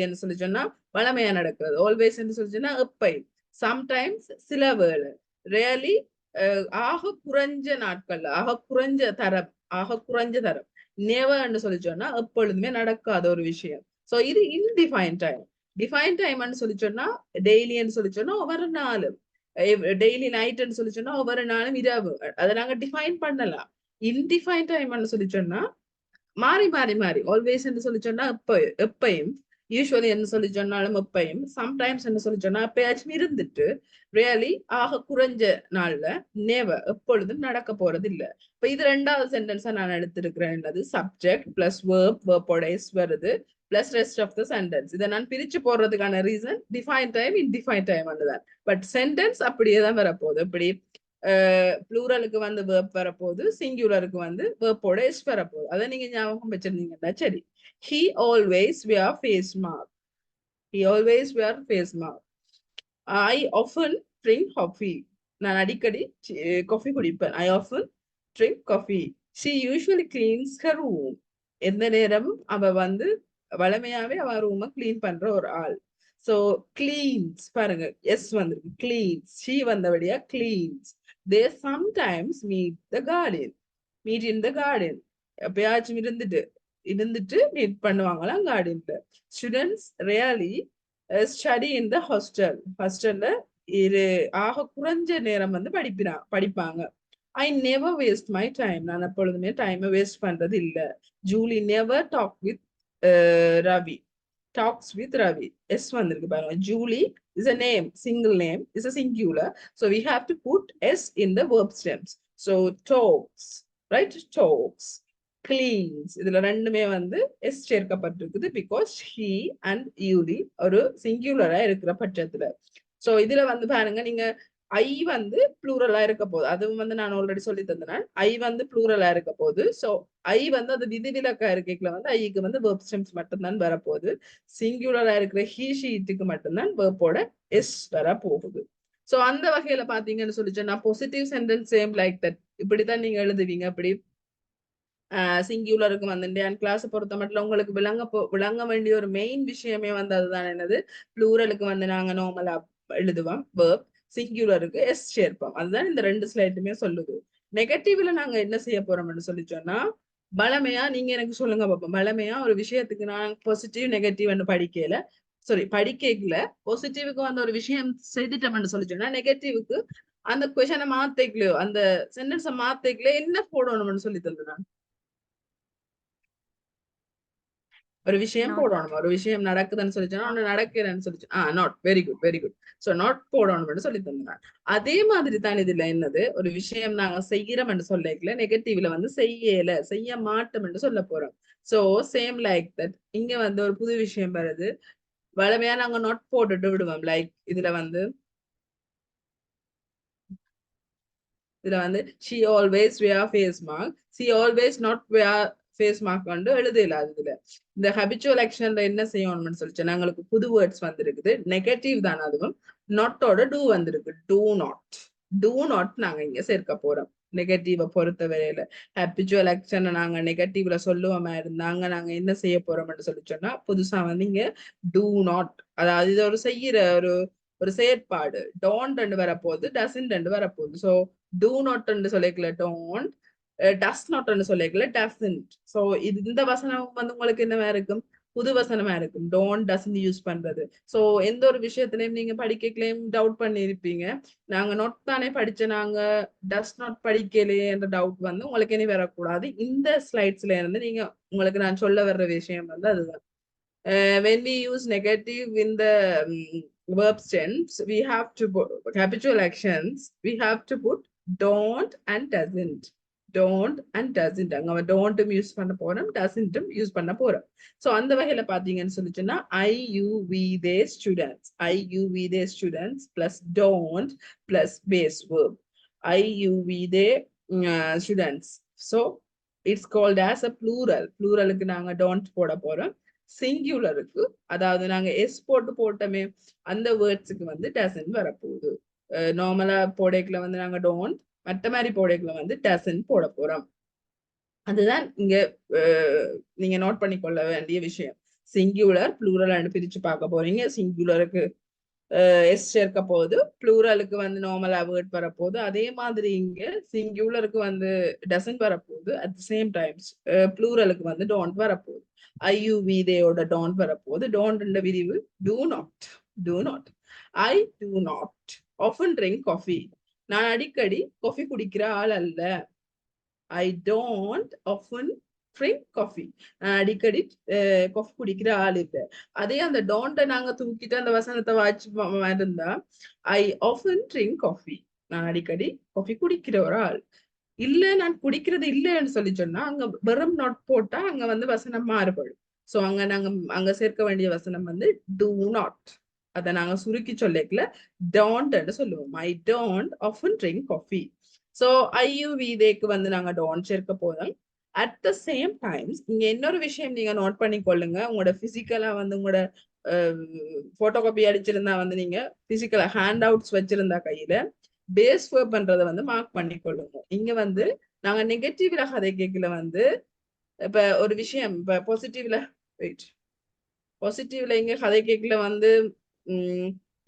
Speaker 1: ன்னு சொல்லி சொன்னா வழமையா நடக்கிறது. always ன்னு சொல்லி சொன்னா எப்பயும், sometimes சில வேளை, rarely ஆக குறைஞ்ச நாட்கள், ஆக குறைஞ்ச தரம், நெவர்ன்னு சொல்லி சொன்னா எப்பொழுதுமே நடக்காத ஒரு விஷயம். சோ இது இன்டிஃபைன் டைம். டிஃபைன் டைம்னு சொல்லி சொன்னா டெய்லின்னு சொல்லி சொன்னா ஒவ்வொரு நாளும், டெய்லி நைட்னு சொல்லி சொன்னா ஒவ்வொரு நாளும் இரவு, அதை நாங்க டிஃபைன் பண்ணலாம். இன்டிஃபைன் டைம்னு சொல்லி சொன்னா மாறி ஆல்வேஸ் என்று சொல்லி சொன்னா எப்பயும், யூஸ்வலி என்ன சொல்லி சொன்னாலும் எப்பயும், சம்டைம்ஸ் என்ன சொல்லி சொன்னா எப்பயாச்சும் இருந்துட்டு, ரியலி ஆக குறைஞ்ச நாள்ல, நெவர் எப்பொழுதும் நடக்க போறது இல்ல. இப்ப இது 2வது சென்டென்ஸா நான் எடுத்திருக்கிறேன். சப்ஜெக்ட் பிளஸ் வேர்போட எஸ் வருது plus rest of the sentence. இதை நான் பிரிச்சு போடுறதுக்கான reason define time indefine time தான். பட் சென்டென்ஸ் அப்படியே தான் வரப்போகுது. எப்படி ப்ளூரலுக்கு வந்து வேர்ப் வரப்போகுது, சிங்குலருக்கு வந்து வேர்போட எஸ் வரப்போகுது. அதை நீங்க ஞாபகம் வச்சிருந்தீங்கன்னா சரி. He always wear face mask. I often drink coffee. நான் அடிக்கடி காஃபி குடிப்பேன். I often drink coffee. She usually cleans her room. எந்த நேரமும் அவ வந்து வளமையாவே அவ ரூமை கிளீன் பண்ற ஒரு ஆள். So cleans பாருங்க, எஸ் வந்துருக்கு, cleans. She வந்தபடியா cleans. They sometimes meet in the garden. எப்பயாச்சும் இருந்துட்டு மீட் பண்ணுவாங்களாம் கார்டன்ல. Students rarely study in the ஹாஸ்டல்ல ஆக குறைஞ்ச நேரம் வந்து படிப்பாங்க. I never waste my time. நான் எப்பொழுதுமே டைமை வேஸ்ட் பண்றது இல்ல. Julie never talks with Ravi. S வந்திருக்கு பாருங்க. Julie is a name, single name, is a singular. So we have to put S in the verb stems. So talks, right? Talks. Cleans. இதுல ரெண்டுமே வந்து எஸ் சேர்க்கப்பட்டிருக்குது. பிகாஸ் he and Yuli ஒரு சிங்குலரா இருக்கிற பட்சத்துல. சோ இதுல வந்து பாருங்க, நீங்க ஐ வந்து ப்ளூரலா இருக்க போகுது. அதுவும் வந்து நான் ஆல்ரெடி சொல்லி தந்தேன். ஐ வந்து ப்ளூரலா இருக்க போகுது. சோ ஐ வந்து அது விதிவிலக்கா இருக்கைக்குள்ள வந்து ஐக்கு வந்து வேர்ப் ஸ்டெம்ஸ் மட்டும்தான் வரப்போகுது. சிங்குலரா இருக்கிற ஹீ ஷீட்டுக்கு மட்டும்தான் வேர்போட எஸ் வர போகுது. சோ அந்த வகையில பாத்தீங்கன்னு சொல்லி சொன்னா positive sentence same like that இப்படித்தான் நீங்க எழுதுவீங்க. அப்படி சிங்குலருக்கு வந்து கிளாஸ் பொறுத்த மட்டும் உங்களுக்கு விளங்க வேண்டிய ஒரு மெயின் விஷயமே வந்து அதுதான் என்னது, ப்ளூரலுக்கு வந்து நாங்க நார்மலா எழுதுவோம் வேர்ப், சிங்குலருக்கு எஸ் சேர்ப்போம். அதுதான் இந்த 2 ஸ்லைடுமே சொல்லுது. நெகட்டிவ்ல நாங்க என்ன செய்ய போறோம்னு சொல்லி சொன்னா, பலமையா நீங்க எனக்கு சொல்லுங்க பாப்போம். பலமையா ஒரு விஷயத்துக்கு நான் பாசிட்டிவ் நெகட்டிவ் படிக்கல பாசிட்டிவுக்கு வந்து ஒரு விஷயம் செய்துட்டோம்னு சொல்லி சொன்னா, நெகட்டிவுக்கு அந்த கொஸ்டனை மாத்தைக்கலையோ அந்த சென்டென்ஸை மாத்தைக்கலையோ என்ன போடணும்னு சொல்லி தந்தேன். ஒரு விஷயம் போடணும், ஒரு விஷயம் நடக்குதுன்னு சொல்லிச்சோன்னா ஒண்ணு நடக்கிறேன்னு சொல்லிச்சு. Not, very good. So not போடணும்னு சொல்லி தந்தாங்க. அதே மாதிரி தான் இதுல என்னது, ஒரு விஷயம் நாங்க செய்யறோம்னு சொல்லல, நெகட்டிவ்ல வந்து செய்ய மாட்டோம்னு சொல்ல போறோம். சோ சேம் லைக் தட் இங்க வந்து ஒரு புது விஷயம் வருது. வளமையா நாங்க நாட் போட்டுட்டு விடுவோம். லைக் இதுல வந்து she always wear face mask. She always not wear face mark வந்து எழுதல. அதுல இந்த ஹபிச்சுவல் ஆக்ஷன்ல என்ன செய்யணும்னு சொல்லிச்சு, நாங்களுக்கு புது வேர்ட்ஸ் வந்திருக்குது. நெகட்டிவ் தான், அதுவும் நாட்டோட டூ வந்திருக்கு. டூ நாட் நாங்க இங்க சேர்க்க போறோம். நெகட்டிவ பொறுத்த வரையில ஹபிச்சுவல் ஆக்ஷன் நாங்க நெகட்டிவ்ல சொல்லுவோமா இருந்தாங்க, நாங்க என்ன செய்ய போறோம்னு சொல்லி சொன்னா புதுசா வந்து இங்க டூ நாட், அதாவது இது ஒரு செய்யற ஒரு செயற்பாடு. டோன்ட் வரப்போகுது, டசன்ட் வரப்போகுது. ஸோ do not ன்னு சொல்லிக்கல don't, does not ன்னு சொல்லிக்கல doesn't. So இந்த வசனம் வந்து உங்களுக்கு என்னவா இருக்கும், புது வசனமா இருக்கும். don't doesn't யூஸ் பண்றது. சோ எந்த ஒரு விஷயத்திலையும் நீங்க படிக்கலையும் டவுட் பண்ணிருப்பீங்க, நாங்க not தானே படிச்ச, நாங்க does not படிக்கலையே என்ற டவுட் வந்து உங்களுக்கு இனி வரக்கூடாது. இந்த ஸ்லைட்ஸ்ல இருந்து நீங்க உங்களுக்கு நான் சொல்ல வர்ற விஷயம் வந்து அதுதான். When we use negative in the verb tense, we have to put habitual actions. We have to put don't and doesn't. Don't and doesn't. அங்க don't யூஸ் பண்ண போறோம், doesn't யூஸ் பண்ண போறோம். சோ அந்த வகையில பாத்தீங்கன்னு சொல்லிச்சுன்னா I, you, we, they students. I, you, we, they students plus don't plus base verb. I, you, we, they students. So it's called as a plural. Pluralக்கு நாங்க don't போட போறோம். சிங்குலருக்கு, அதாவது நாங்க எஸ் போட்டோமே அந்த வேர்ட்ஸுக்கு வந்து டசன் வரப்போகுது. நார்மலா போடைக்குல வந்து நாங்க டோன்ட், மற்ற மாதிரி போடைக்குல வந்து டசன் போட போறோம். அதுதான் இங்க நீங்க நோட் பண்ணிக்கொள்ள வேண்டிய விஷயம். சிங்குலர் ப்ளூரல் பிரிச்சு பார்க்க போறீங்க. சிங்குலருக்கு எஸ் சேர்க்க போகுது, ப்ளூரலுக்கு வந்து நார்மலா வேர்ட் வரப்போகுது. அதே மாதிரி இங்க சிங்குலருக்கு வந்து டசன் வரப்போகுது. அட் தி சேம் டைம்ஸ் ப்ளூரலுக்கு வந்து டோன்ட் வரப்போகுது. ஐயுவிதேயோட டோன்ட் வரப்போகுது. டோன்ட் விரிவு do not. Do not. I do not often drink coffee. நான் அடிக்கடி காஃபி குடிக்கிற ஆள் அல்ல. I don't often drink coffee. நான் அடிக்கடி காஃபி குடிக்கிற ஆள் இல்லை. அதே அந்த டோன்ட்டை நாங்க தூக்கிட்டு அந்த வசனத்தை வாட்சி இருந்தா I often drink coffee. நான் அடிக்கடி காஃபி குடிக்கிற ஒரு ஆள் இல்ல, நான் குடிக்கிறது இல்லைன்னு சொல்லி சொன்னா அங்க வெறும் நாட் போட்டா அங்க வந்து வசனம் மாறுபடும். சோ அங்க நாங்க அங்க சேர்க்க வேண்டிய வசனம் வந்து do not. அதை நாங்க சுருக்கி சொல்லிக்கல don't சொல்லுவோம். I don't often drink coffee. So ஐயுவிதேக்கு வந்து நாங்க don't சேர்க்க போதும். அட் த சேம் டைம்ஸ் இங்க இன்னொரு விஷயம் நீங்க நோட் பண்ணி கொள்ளுங்க. உங்களோட பிசிக்கலா வந்து உங்களோட போட்டோ காப்பி அடிச்சிருந்தா வந்து நீங்க பிசிக்கலா ஹேண்ட் அவுட்ஸ் வச்சிருந்தா கையில பேஸ் வேர்ப் பண்றதை வந்து மார்க் பண்ணி கொள்ளுங்க. இங்க வந்து நாங்க நெகட்டிவ்ல கதை கேட்கல வந்து இப்ப ஒரு விஷயம் இப்ப பாசிட்டிவ்ல இங்க கதை கேட்கல வந்து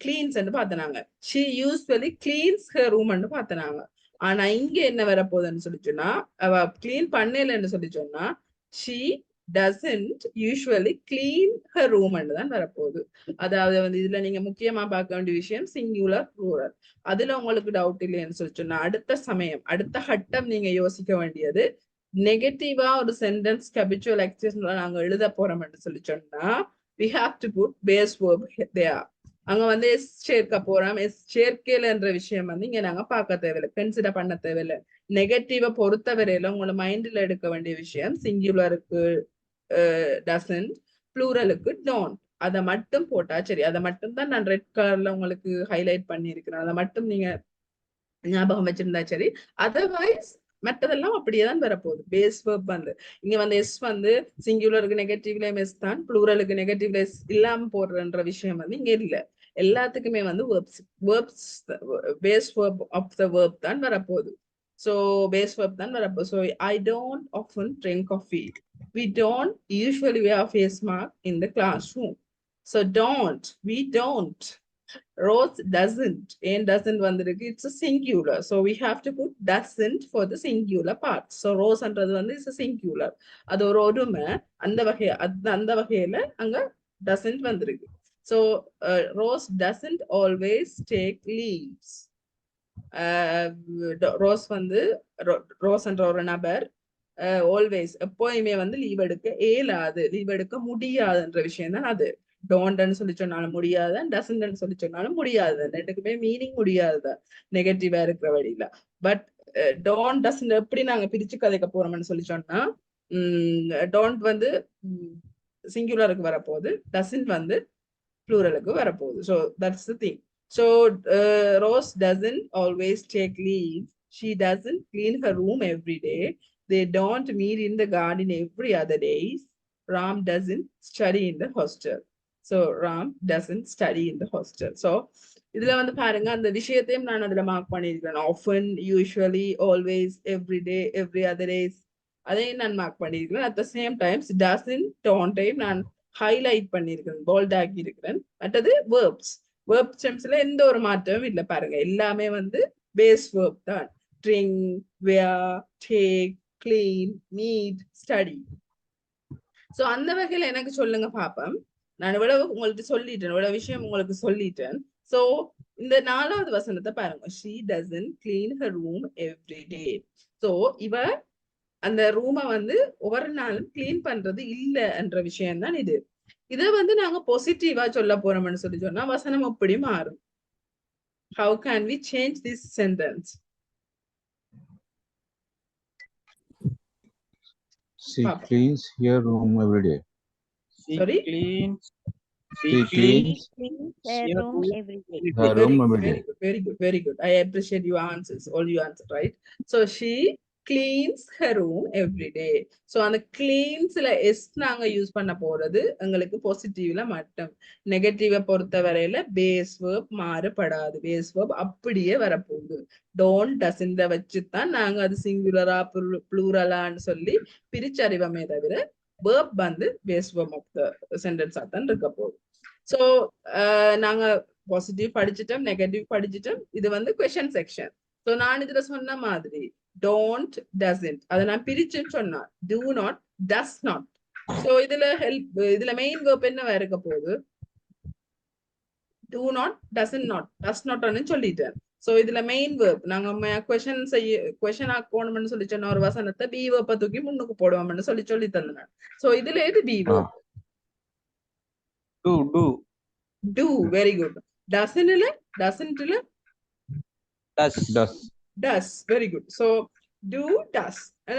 Speaker 1: கிளீன்ஸ் பார்த்தனாங்க. she usually cleans her room பார்த்தனாங்க. ஆனா இங்க என்ன வரப்போகுதுன்னு சொல்லி சொன்னா, அவ கிளீன் பண்ணலன்னு சொல்லி சொன்னா she doesn't usually clean her room தான் வரப்போகுது. அதாவது வந்து இதுல நீங்க முக்கியமா பார்க்க வேண்டிய விஷயம் சிங்குலர் ப்ளூரல். அதுல உங்களுக்கு டவுட் இல்லைன்னு சொல்லி சொன்னா அடுத்த சமயம் அடுத்த கட்டம் நீங்க யோசிக்க வேண்டியது, நெகட்டிவா ஒரு சென்டென்ஸ் ஹபிச்சுவல் எக்ஸ்பிரஷன்ல நாங்க எழுத போறோம்னு சொல்லி சொன்னா we have to put base verb there. அங்க வந்து எஸ் சேர்க்க போறோம். எஸ் சேர்க்கையில என்ற விஷயம் வந்து இங்க நாங்க பார்க்க தேவையில்லை, கன்சிடர் பண்ண தேவையில்லை. நெகட்டிவ பொறுத்த வரையில உங்களை மைண்ட்ல எடுக்க வேண்டிய விஷயம் சிங்குலருக்கு டசன்ட், ப்ளூரலுக்கு டோன்ட். அதை மட்டும் போட்டா சரி. அதை மட்டும் தான் நான் ரெட் கலர்ல உங்களுக்கு ஹைலைட் பண்ணியிருக்கிறேன். அதை மட்டும் நீங்க ஞாபகம் வச்சிருந்தா சரி. அதர்வைஸ் மற்றதெல்லாம் அப்படியேதான் வரப்போகுது. பேஸ் வேர்ப் வந்து இங்க வந்து எஸ் வந்து சிங்குலருக்கு நெகட்டிவ்ல எஸ் தான், ப்ளூரலுக்கு நெகட்டிவ்ல எஸ் இல்லாம போடுறன்ற விஷயம் வந்து இங்க இல்ல. எல்லாத்துக்குமே வந்து verbs base verb of the verb தான் வரப்போகுது. ஸோ பேஸ் வேர்ப் தான் வரப்போகுது. So I don't often drink coffee. We don't usually wear face mask in the classroom. So don't, we don't. Rose doesn't. And doesn't வந்திருக்கு, it's a singular. So we have to put doesn't for the singular part. So Rose என்றது வந்து is a singular. அது ஒரு ஒருமை. அந்த வகையில அங்க doesn't வந்திருக்கு. So Rose doesn't always take leaves. Rose வந்து Rose என்ற ஒரு நபர் ஆல்வேஸ் எப்போயுமே வந்து லீவ் எடுக்க இயலாது, லீவ் எடுக்க முடியாதுன்ற விஷயம் தான் அது. டோன்ட்னு சொல்லி சொன்னாலும் முடியாது, டசன்ட்னு சொல்லி சொன்னாலும் முடியாது. ரெண்டுக்குமே மீனிங் முடியாதுதான் நெகட்டிவா இருக்கிற வழியில. பட் டோன்ட் டசன்ட் எப்படி நாங்க பிரிச்சு கதைக்க போறோம்னு சொல்லி சொன்னா டோன்ட் வந்து சிங்குலருக்கு வரப்போகுது, டசன்ட் வந்து ப்ளூரலுக்கு வரப்போகுது. So that's the thing. So rose doesn't always take leave. She doesn't clean her room every day. They don't meet in the garden every other days. Ram doesn't study in the hostel. So Ram doesn't study in the hostel. So இதுல வந்து பாருங்க அந்த விஷயத்தையும் நான் அதுல மார்க் பண்ணியிருக்கேன். Often, usually, always, every day, every other days. அதையும் நான் மார்க் பண்ணியிருக்கிறேன். At the same time doesn't, don't நான் ஹைலைட் பண்ணியிருக்கிறேன், போல்ட் ஆக்கி இருக்கிறேன். மற்றது வேர்ப்ஸ். வேர்ப் ஸ்டெம்ஸ்ல எந்த ஒரு மாற்றமும் இல்லை பாருங்க, எல்லாமே வந்து பேஸ் வேர்ப் தான். drink, wear, take, clean, meet, study. So அந்த வகையில எனக்கு சொல்லுங்க பாப்போம். நான் இவ்வளவு உங்களுக்கு சொல்லிட்டேன், இவ்வளவு விஷயம் உங்களுக்கு சொல்லிட்டேன். So இந்த 4வது வசனத்தை பாருங்க. She doesn't clean her room every day. So இவ அந்த ரூமை வந்து ஒவ்வொரு நாளும் கிளீன் பண்றது இல்ல என்ற விஷயம் தான் இது. இதை வந்து நாங்க பாசிட்டிவா சொல்ல போறோம்னு சொல்லி சொன்னா வசனம் எப்படி மாறும்? How can we change this sentence?
Speaker 3: She cleans her room every day.
Speaker 1: Sorry?
Speaker 3: She cleans
Speaker 2: her room every day.
Speaker 3: her room every day.
Speaker 1: Very good. I appreciate your answers. All you answered right. So she cleans her room every day. So அந்த cleansல s நாங்க யூஸ் பண்ண போறது உங்களுக்கு பாசிட்டிவ்ல மட்டும். நெகட்டிவ பொறுத்த வரையில பேஸ் verb மாறுபடாது. பேஸ் verb அப்படியே வரப்போகுது. don't doesn't வச்சுதான் நாங்க அது சிங்குலரா ப்ளூரலான்னு சொல்லி பிரிச்சறிவமே தவிர verb வந்து base verb of the sentence தான் இருக்க போகுது. So நாங்க பாசிட்டிவ் படிச்சிட்டோம், நெகட்டிவ் படிச்சிட்டோம். இது வந்து question section. So நான் இதுல சொன்ன மாதிரி don't, doesn't அதை நான் பிரிச்சுன்னு சொன்னா do not, does not. So இதுல மெயின் verb என்னவா இருக்க போகுது? do not, doesn't not, does not சொல்லிட்டேன். So இதுல மெயின் verb நாங்க question ஆக்கணும்னு சொல்லி சொன்ன ஒரு வசனத்தை be verb தூக்கி முன்னுக்கு போடுவோம்னு சொல்லி தந்தேன். So இதுல எது be verb? Do. Very good. doesn't இல்ல does. Very good. So do, does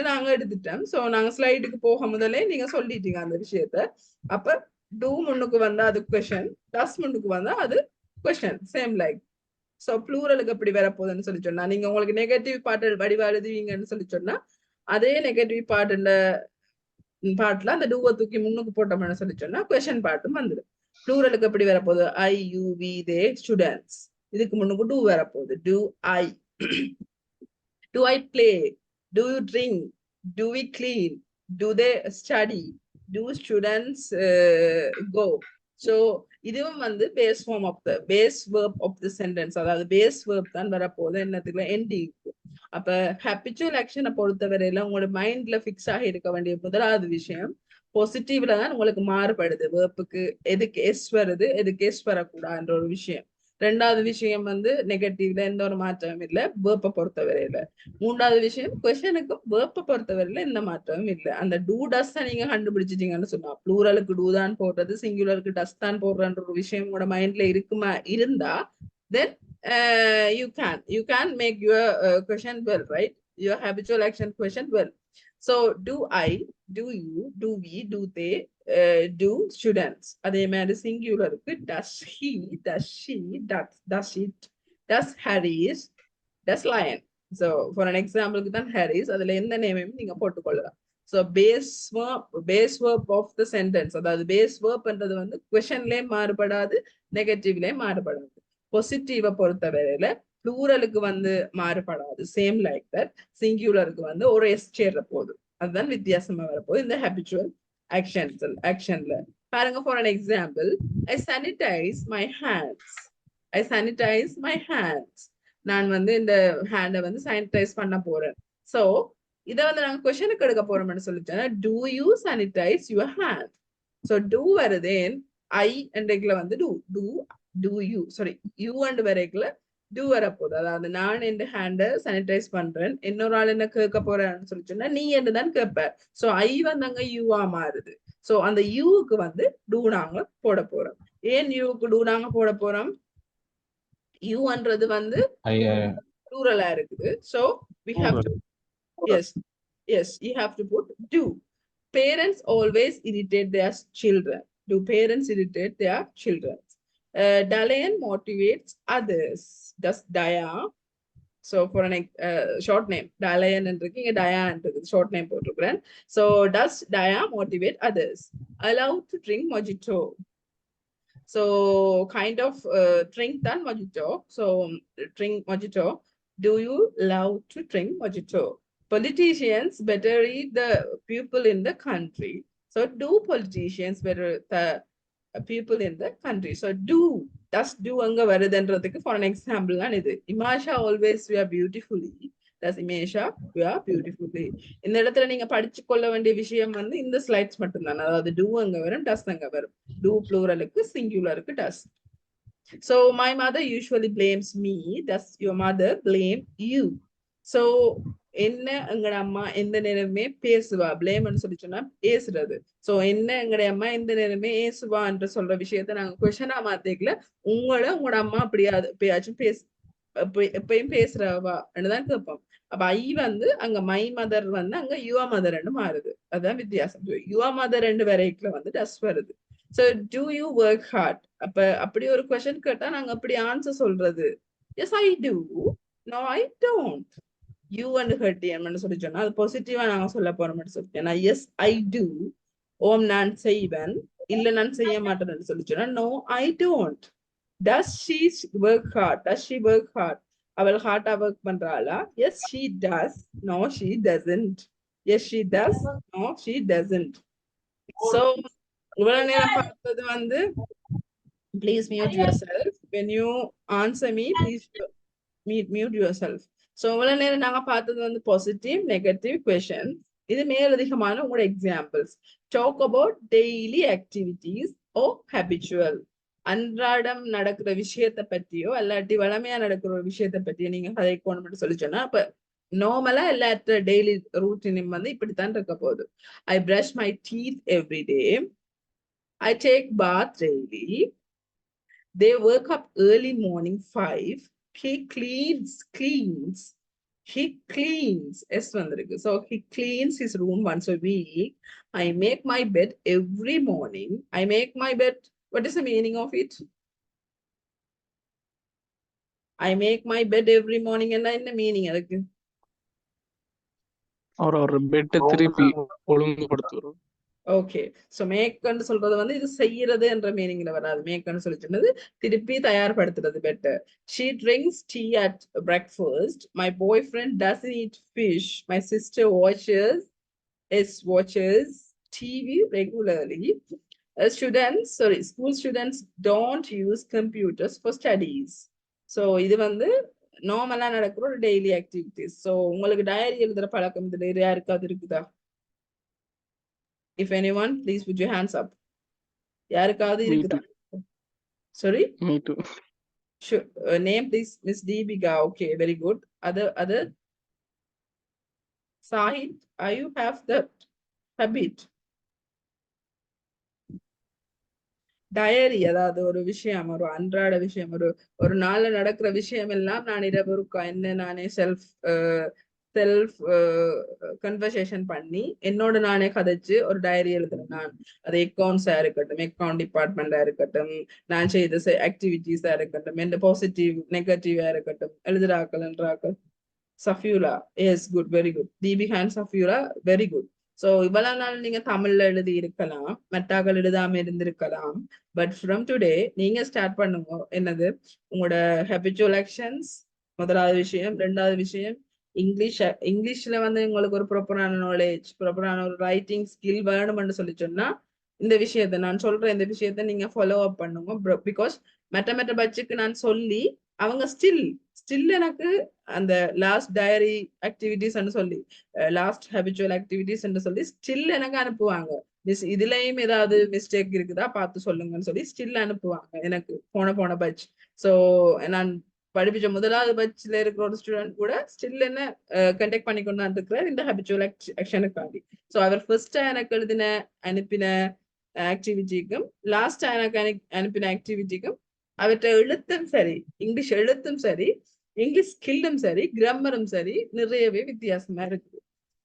Speaker 1: நாங்க எடுத்துட்டோம். So நாங்க ஸ்லைடுக்கு போக முதல்ல நீங்க சொல்லிட்டீங்க அந்த விஷயத்த. அப்ப do முன்னுக்கு வந்தா அது question, does முன்னுக்கு வந்தா அது question, same like. So ப்ளூரலுக்கு எப்படி வரப்போகுதுன்னு சொல்லி சொன்னா நீங்க உங்களுக்கு நெகட்டிவ் பார்ட் வடிவா எழுதுவீங்கன்னு சொல்லி சொன்னா அதே நெகட்டிவ் பார்ட்ல அந்த டூவை தூக்கி முன்னுக்கு போட்டோம்னு சொல்லி சொன்னா question பார்ட்டும் வந்துடும். ப்ளூரலுக்கு எப்படி வரப்போகுது? I, you, we, they, students. இதுக்கு முன்னுக்கு do வரப்போகுது. Do I? Do I play? Do you drink? Do we clean? Do they study? Do students go? So இதுவும் வந்து base form of the base verb of the sentence. அதாவது base verb தான் வரப்போகுது என்னத்துக்குள்ள ending. அப்ப habitual action பொறுத்த வரையில உங்களோட மைண்ட்ல பிக்ஸ் ஆகி இருக்க வேண்டிய முதலாவது விஷயம் பாசிட்டிவ்ல தான் உங்களுக்கு மாறுபடுது. வேர்ப்புக்கு எதுக்கு எஸ் வருது, எதுக்கு எஸ் வரக்கூடாதுன்ற ஒரு விஷயம். ரெண்டாவது விஷயம் வந்து நெகட்டிவ்ல எந்த ஒரு மாற்றமும் இல்லை வேர்ப்பை பொறுத்தவரையில. மூன்றாவது விஷயம் கொஸ்டனுக்கும் வேர்ப்பை பொறுத்தவரையில எந்த மாற்றமும் இல்லை. அந்த டூ டஸ் நீங்க கண்டுபிடிச்சிட்டீங்கன்னு சொன்னா ப்ளூரலுக்கு டூ தான் போடுறது, சிங்குலருக்கு டஸ் தான் போடுறன்ற ஒரு விஷயம் உங்களோட மைண்ட்ல இருந்தா தென் you can make your question well, right? Your habitual action question well. So do I, do you, do we, do they, do students. அதே மாதிரி சிங்குலருக்கு does he, does she, does it, does Harris, does Lion. So for an example தான் Harris, அதுல எந்த நேமையும் நீங்க போட்டுக்கொள்ளலாம். So base verb of the sentence, அதாவது base verb என்றது வந்து questionலயே மாறுபடாது, நெகட்டிவ்லயே மாறுபடாது. பாசிட்டிவ பொறுத்த வரையில ப்ளூரலுக்கு வந்து மாறுபடாது, சேம் லைக் தட். சிங்குலருக்கு வந்து ஒரு எஸ் சேர்ற போகுது, அதுதான் வித்தியாசமா வரப்போகுது இந்த ஹேபிச்சுவல் ஆக்ஷன்ல. பாருங்க, for an example, I sanitise my hands. I sanitise my hands. நான் வந்து இந்த ஹேண்டை வந்து சானிடைஸ் பண்ண போறேன். ஸோ இதை வந்து நாங்கள் கொஸ்டினுக்கு எடுக்க போறோம்னு சொல்லிட்டேன். Do you sanitize your hand? So do வருதேன் ஐ என்றைக்குல வந்து do you, sorry, you and வரைக்குல do வரப்போகுது. அதாவது நான் என் ஹேண்டை சானிடைஸ் பண்றேன், இன்னொரு ஆள் என்ன கேட்க போறேன்னு சொல்லி சொன்னா நீ என்று தான் கேட்ப. ஸோ ஐ வந்து அங்க யூவா மாறுது. ஸோ அந்த யூவுக்கு வந்து டூ நாங்க போட போறோம். ஏன் யூவுக்கு டூ நாங்க போட போறோம்? யூன்றது வந்து ப்ளூரலா இருக்குது. So we have to, yes, you have to put do. Parents always irritate their children. Do parents irritate their children? Dalian motivates others. Does Daya? So for an short name, Dalian and Daya and short name program. So does Daya motivate others? Allowed to drink mojito. So kind of drink than mojito. So drink mojito. Do you love to drink mojito? Politicians better read the people in the country. So do politicians better the people in the country? So does do anga varudendradhukku for an example nan idu. Imasha always wear beautifully. does Imesha wear beautifully. இந்த இடத்துல நீங்க படிச்சு கொள்ள வேண்டிய விஷயம் வந்து இந்த ஸ்லைட்ஸ் மட்டும்தான். அதாவது do அங்க வரும், does அங்க வரும். do pluralக்கு singularக்கு does. So my mother usually blames me. Does your mother blame you? So என்ன எங்கட அம்மா எந்த நேரமே பேசுவா, பிளேம்னு சொல்லி சொன்னா பேசுறது. சோ என்ன எங்கட அம்மா எந்த நேரமே ஏசுவா என்று சொல்ற விஷயத்த நாங்க கொஸ்டினா மாத்திக்கல, உங்களோட அம்மா அப்படியாது எப்பயாச்சும் எப்பயும் பேசுறவா தான் கேட்போம். அப்ப ஐ வந்து அங்க மை மதர் வந்து அங்க யுவர் மதர்ன்னு மாறுது. அதான் வித்தியாசம். யுவர் மதர் ரெண்டு வரைக்குல வந்து டஸ் வருது. So do you work hard? அப்ப அப்படி ஒரு கொஸ்டின் கேட்டா நாங்க அப்படி ஆன்சர் சொல்றது yes I do, no I don't. You and her ன்னு சொல்லி சொன்னா அது பாசிட்டிவா நாங்க சொல்ல போறோம்னு சொல்லி ஏன்னா yes I do, ஓம் நான் செய்வேன், இல்ல நான் செய்ய மாட்டேன்னு சொல்லி சொன்னா no I don't. Does she work hard? Does she work hard? அவள் ஹார்ட்டா work பண்றாளா? Yes she does, no she doesn't. Yes she does, no she doesn't. So இவ்வளவு நேரம் பார்த்தது வந்து please mute yourself. When you answer me, please mute yourself. So இவ்வளவு நேரம் நாங்க பார்த்தது வந்து பாசிட்டிவ் நெகட்டிவ் கொஸ்டின். இது மேலதிகமான உங்களோட examples. Talk about daily activities or habitual. அன்றாடம் நடக்கிற விஷயத்தை பற்றியோ இல்லாட்டி வளமையா நடக்கிற ஒரு விஷயத்தை பற்றியோ நீங்க கதைக்கணும்னு சொல்லி சொன்னா அப்ப நார்மலா எல்லாத்த டெய்லி ரூட்டினும் வந்து இப்படித்தான் இருக்க போகுது. I brush my teeth every day. I take bath daily. They wake up early morning 5. He cleans. Yes, so he cleans his room once a week. I make my bed every morning. I make my bed. What is the meaning of it? I make my bed every morning. And in the meaning
Speaker 4: ஒரு பெட் திருப்பி ஒழுங்குபடுத்துறோம்.
Speaker 1: ஓகே, சோ மேக்னு சொல்றது வந்து இது செய்யறது என்ற மீனிங்ல வராது. மேக்னு சொல்லி சொன்னது திருப்பி தயார்படுத்துறது better. She drinks tea at breakfast. My boyfriend doesn't eat fish. My sister watches TV regularly. School students don't use computers for studies. So இது வந்து நார்மலா நடக்கிற ஒரு டெய்லி ஆக்டிவிட்டிஸ். சோ உங்களுக்கு டயரி எழுதுற பழக்கம் இதுல யாருக்காவது இருக்குதா? If anyone, please put your hands up. யாருக்காவது இருக்குதா? Sorry?
Speaker 4: Me too.
Speaker 1: Sure. Name please, Miss Deepika. Okay, very good. Other? Sahid, are you have that habit? Dairy, அதாவது ஒரு விஷயம், ஒரு அன்றாட விஷயம், ஒரு நாள்ல நடக்கிற விஷயம் எல்லாம் நான் இரவருக்கா என்ன நானே செல்ஃப் கன்வர்சேஷன் பண்ணி என்னோட நானே கதைச்சு ஒரு டயரி எழுதுறேன். நான் அது அக்கௌண்ட்ஸா இருக்கட்டும், அக்கௌண்ட் டிபார்ட்மெண்டா இருக்கட்டும், நான் செய்த ஆக்டிவிட்டிஸா இருக்கட்டும், எந்த பாசிட்டிவ் நெகட்டிவா இருக்கட்டும், எழுதுறாக்கள். Safiula, yes good, very good. Deepikan Safiula, very good. So இவ்வளவு நாள் நீங்க தமிழ்ல எழுதி இருக்கலாம், மெட்டாக்கள் எழுதாம இருந்திருக்கலாம். பட் ஃப்ரம் டுடே நீங்க ஸ்டார்ட் பண்ணுங்க. என்னது உங்களோட ஹேபிச்சுவல் ஆக்ஷன்ஸ் முதலாவது விஷயம். ரெண்டாவது விஷயம் இங்கிலீஷ்ல வந்து உங்களுக்கு ஒரு ப்ராப்பரான நாலேஜ், ப்ராப்பரான ஒரு ரைட்டிங் ஸ்கில் வேணும்னு சொல்லி சொன்னா இந்த விஷயத்த நான் சொல்றேன், இந்த விஷயத்த நீங்க ஃபாலோ அப் பண்ணுங்க. பிகாஸ் மெட்ட பட்சுக்கு நான் சொல்லி அவங்க ஸ்டில் எனக்கு அந்த லாஸ்ட் டயரி ஆக்டிவிட்டிஸ் சொல்லி லாஸ்ட் ஹேபிச்சுவல் ஆக்டிவிட்டிஸ் சொல்லி ஸ்டில் எனக்கு அனுப்புவாங்க. மிஸ் இதுலயும் ஏதாவது மிஸ்டேக் இருக்குதா பார்த்து சொல்லுங்கன்னு சொல்லி ஸ்டில் அனுப்புவாங்க எனக்கு போன பட்ச். ஸோ நான் படிப்பிச்ச முதலாவது பட்ச்ல இருக்கிற ஒரு ஸ்டூடெண்ட் கூட ஸ்டில் என்ன கண்டெக்ட் பண்ணி கொண்டு இருக்கிறார் இந்த ஹேபிச்சுவல் ஆக்ஷனுக்காண்டி. ஸோ அவர் ஃபர்ஸ்ட் எனக்கு அனுப்பின ஆக்டிவிட்டிக்கும் லாஸ்ட் எனக்கு அனுப்பின ஆக்டிவிட்டிக்கும் அவற்றை எழுத்தும் சரி, இங்கிலீஷ் எழுத்தும் சரி, இங்கிலீஷ் ஸ்கில்லும் சரி, கிராமரும் சரி, நிறையவே வித்தியாசமா இருக்குது.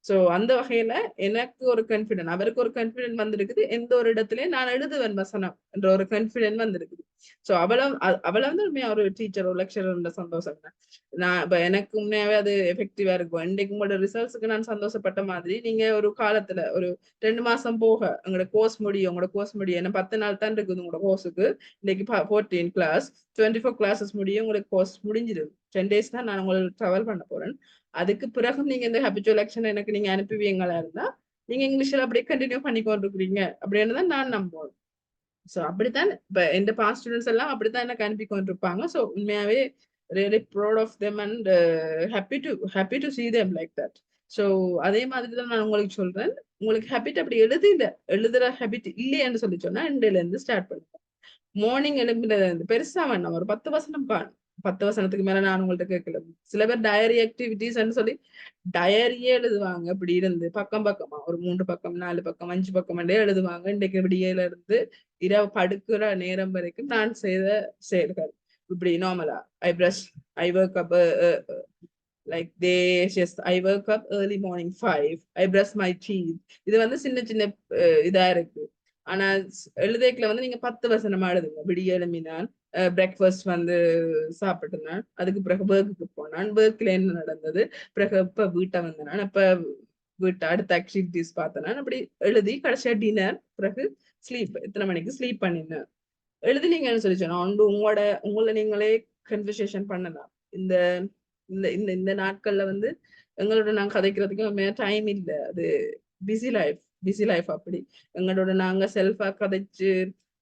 Speaker 1: சோ அந்த வகையில எனக்கு ஒரு கான்ஃபிடென்ட், அவருக்கு ஒரு கான்ஃபிடென்ட் வந்திருக்குது. எந்த ஒரு இடத்துலயும் நான் எழுதுவேன் வசனம் என்ற ஒரு கான்ஃபிடென்ட் வந்திருக்குது. சோ அவளை வந்து உண்மையா ஒரு டீச்சர், ஒரு லெக்சர் சந்தோஷம் தான். நான் இப்ப எனக்கு உண்மையாவே அது எஃபெக்டிவா இருக்கும். இன்றைக்கு உங்களோட ரிசல்ட்ஸுக்கு நான் சந்தோஷப்பட்ட மாதிரி நீங்க ஒரு காலத்துல ஒரு 2 மாசம் போக உங்களோட கோர்ஸ் முடியும். ஏன்னா 10 நாள் தான் இருக்குது உங்களோட கோர்ஸுக்கு. இன்னைக்கு 14 கிளாஸ், 24 கிளாஸஸ் முடியும். உங்களுக்கு கோர்ஸ் முடிஞ்சிடும். 10 days தான் நான் உங்களுக்கு ட்ராவல் பண்ண போறேன். அதுக்கு பிறகு நீங்க இந்த ஹேபிச்சுவல் ஆக்ஷன் எனக்கு நீங்க அனுப்புவீங்களா இருந்தா நீங்க இங்கிலீஷ்ல அப்படியே கண்டினியூ பண்ணி கொண்டிருக்கிறீங்க அப்படின்னு தான் நான் நம்புவேன். ஸோ அப்படித்தான் இப்ப இந்த பாஸ்ட் ஸ்டூடெண்ட்ஸ் எல்லாம் அப்படித்தான் எனக்கு அனுப்பி கொண்டிருப்பாங்க. ஸோ உண்மையாவே really proud of them and happy to see them like that. So அதே மாதிரி தான் நான் உங்களுக்கு சொல்றேன். உங்களுக்கு ஹேபிட் அப்படி எழுதுற ஹேபிட் இல்லையான்னு சொல்லி சொன்னா இண்டையில இருந்து ஸ்டார்ட் பண்ணுங்க. மார்னிங் எழுப்புறது இருந்து பெருசா வேண்டாம், ஒரு 10 வசனம் காணும். 10 வசனத்துக்கு மேல நான் உங்கள்ட்ட கேட்கல. சில பேர் டயரி ஆக்டிவிட்டிஸ் சொல்லி டயரியே எழுதுவாங்க. இப்படி இருந்து பக்கம் பக்கமா ஒரு 3 பக்கம் 4 பக்கம் 5 பக்கம் எழுதுவாங்க. இன்றைக்கு விடியல இருந்து இரவு படுக்கிற நேரம் வரைக்கும் நான் செய்த செயல்கள் இப்படி நார்மலா. I work up like I wake up early morning 5, I brush my teeth. இது வந்து சின்ன சின்ன இதா இருக்கு. ஆனா எழுதைக்குல வந்து நீங்க 10 வசனமா எழுதுங்க. விடிய எழுமினான், பிரேக்ஃபாஸ்ட் வந்து சாப்பிட்டுனான், அதுக்கு பிறகு ஒர்க்குக்கு போனான், ஒர்க்ல என்ன நடந்தது, பிறகு இப்ப வீட்டை வந்தனான், அப்ப வீட்டை அடுத்த ஆக்டிவிட்டிஸ் பார்த்தனான், அப்படி எழுதி கடைசியா டின்னர், பிறகு ஸ்லீப், எத்தனை மணிக்கு ஸ்லீப் பண்ணினேன் எழுதினீங்கன்னு சொல்லி சொன்னா உங்களை நீங்களே கன்வர்சேஷன் பண்ணலாம். இந்த இந்த இந்த நாட்கள்ல வந்து எங்களோட நாங்க கதைக்கிறதுக்கு டைம் இல்லை. அது பிஸி லைஃப் அப்படி எங்களோட நாங்க செல்ஃபா கதைச்சு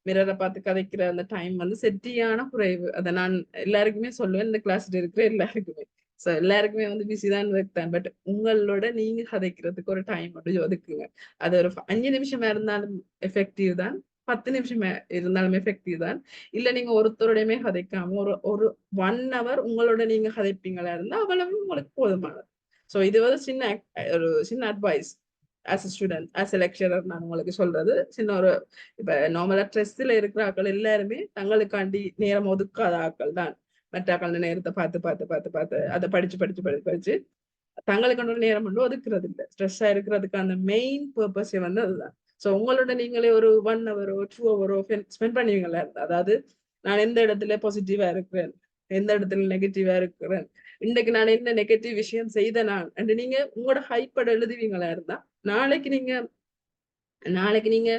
Speaker 1: மிரரை பார்த்து கதைக்கிற அந்த டைம் வந்து செட்டியான குறைவு. அதை நான் எல்லாருக்குமே சொல்லுவேன், இந்த கிளாஸ்ல இருக்கிற எல்லாருக்குமே. ஸோ எல்லாருக்குமே வந்து பிஸி தான் ஒர்க் தான். பட் உங்களோட நீங்க கதைக்கிறதுக்கு ஒரு டைம் அப்படி ஒதுக்குங்க. அது ஒரு 5 நிமிஷமா இருந்தாலும் எஃபெக்டிவ் தான், 10 நிமிஷம் இருந்தாலும் எஃபெக்டிவ் தான். இல்ல நீங்க ஒருத்தருடையுமே கதைக்காம ஒரு 1 hour உங்களோட நீங்க கதைப்பீங்களா இருந்தா அவ்வளவு உங்களுக்கு போதுமானது. ஸோ இது வந்து ஒரு சின்ன advice as a student, as a lecturer நான் உங்களுக்கு சொல்றது. சின்ன ஒரு இப்ப நார்மலா ஸ்ட்ரெஸ்ல இருக்கிற ஆக்கள் எல்லாருமே தங்களுக்காண்டி நேரம் ஒதுக்காத ஆக்கள் தான். மற்ற ஆக்கள் நேரத்தை பார்த்து அதை படிச்சு தங்களுக்கான நேரம் வந்து ஒதுக்குறது இல்லை. ஸ்ட்ரெஸ்ஸா இருக்கிறதுக்கு அந்த மெயின் பர்பஸே வந்து அதுதான். ஸோ உங்களோட நீங்களே ஒரு 1 hour 2 hour ஸ்பெண்ட் பண்ணுவீங்களா? அதாவது நான் எந்த இடத்துல பாசிட்டிவா இருக்கிறேன், எந்த இடத்துல நெகட்டிவா இருக்கிறேன், இன்னைக்கு நான் என்ன நெகட்டிவ் விஷயம் செய்த நான் நீங்க உங்களோட ஹைப்பட எழுதுவீங்களா இருந்தா நாளைக்கு நீங்க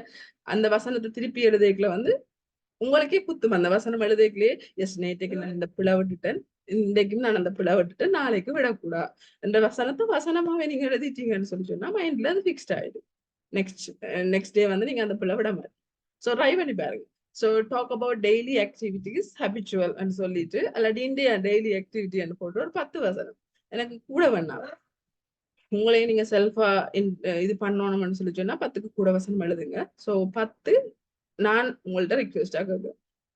Speaker 1: அந்த வசனத்தை திருப்பி எழுதிக்கல வந்து உங்களுக்கே குத்தும். அந்த வசனம் எழுதிக்கலையே எஸ் நேற்றைக்கு நான் இந்த பிழை விட்டுட்டேன், இன்றைக்கும் நான் அந்த பிழை விட்டுட்டேன், நாளைக்கு விடக்கூடா என்ற வசனத்தை வசனமாவே நீங்க எழுதிட்டீங்கன்னு சொல்லி சொன்னா மைண்ட்ல அது ஃபிக்ஸ்ட் ஆயிடும். நெக்ஸ்ட் டே வந்து நீங்க அந்த பிள்ளை விட மாதிரி. ஸோ ட்ரை பண்ணி பாருங்க. So talk about daily activities habitual சொல்லிட்டு அல்லாட்டி இந்தியா டெய்லி ஆக்டிவிட்டி போட்டு ஒரு 10 வசனம் எனக்கு கூட வேணாம். உங்களையும் நீங்க செல்ஃபா இது பண்ணணும்னு சொல்லி சொன்னா 10க்கு கூட வசனம் எழுதுங்க. ஸோ 10 நான் உங்கள்ட்ட ரிக்வெஸ்ட் ஆகுது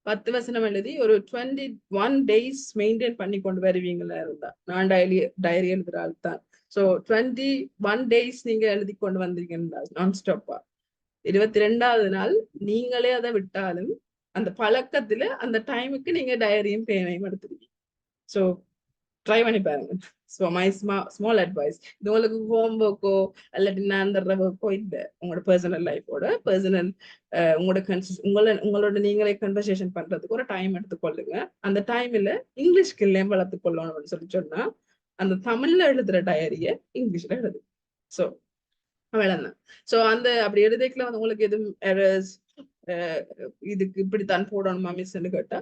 Speaker 1: 10 வசனம் எழுதி ஒரு 21 days மெயின்டைன் பண்ணி கொண்டு வருவீங்களா இருந்தா, நான் டைரி எழுதுற ஆள் தான். ஸோ 21 days நீங்க எழுதி கொண்டு வந்தீங்கன்னா நான் ஸ்டாப்பா 22வது நாள் நீங்களே அதை விட்டாலும் அந்த பழக்கத்துல அந்த டைமுக்கு நீங்க டைரியும் பேனையும் எடுத்துருவீங்க. ஸோ ட்ரை பண்ணி பாருங்க. So my small advice. இது உங்களுக்கு ஹோம் ஒர்க்கோ இல்லாட்டி நான் தர்ற ஒர்க்கோ இல்லை, உங்களோட பர்சனல் லைஃபோட உங்களோட நீங்களே கன்வர்சேஷன் பண்றதுக்கு ஒரு டைம் எடுத்துக்கொள்ளுங்க. அந்த டைம்ல இங்கிலீஷ் ஸ்கில்லையும் வளர்த்து கொள்ளணும்னு சொல்லி அந்த தமிழ்ல எழுதுற டைரிய இங்கிலீஷ்ல எழுது. ஸோ அவ்வளவுதான். ஸோ அந்த அப்படி எழுதிக்கல வந்து உங்களுக்கு எதுவும் எரர்ஸ் இதுக்கு இப்படித்தான் போடணுமா மிஸ்ன்னு கேட்டா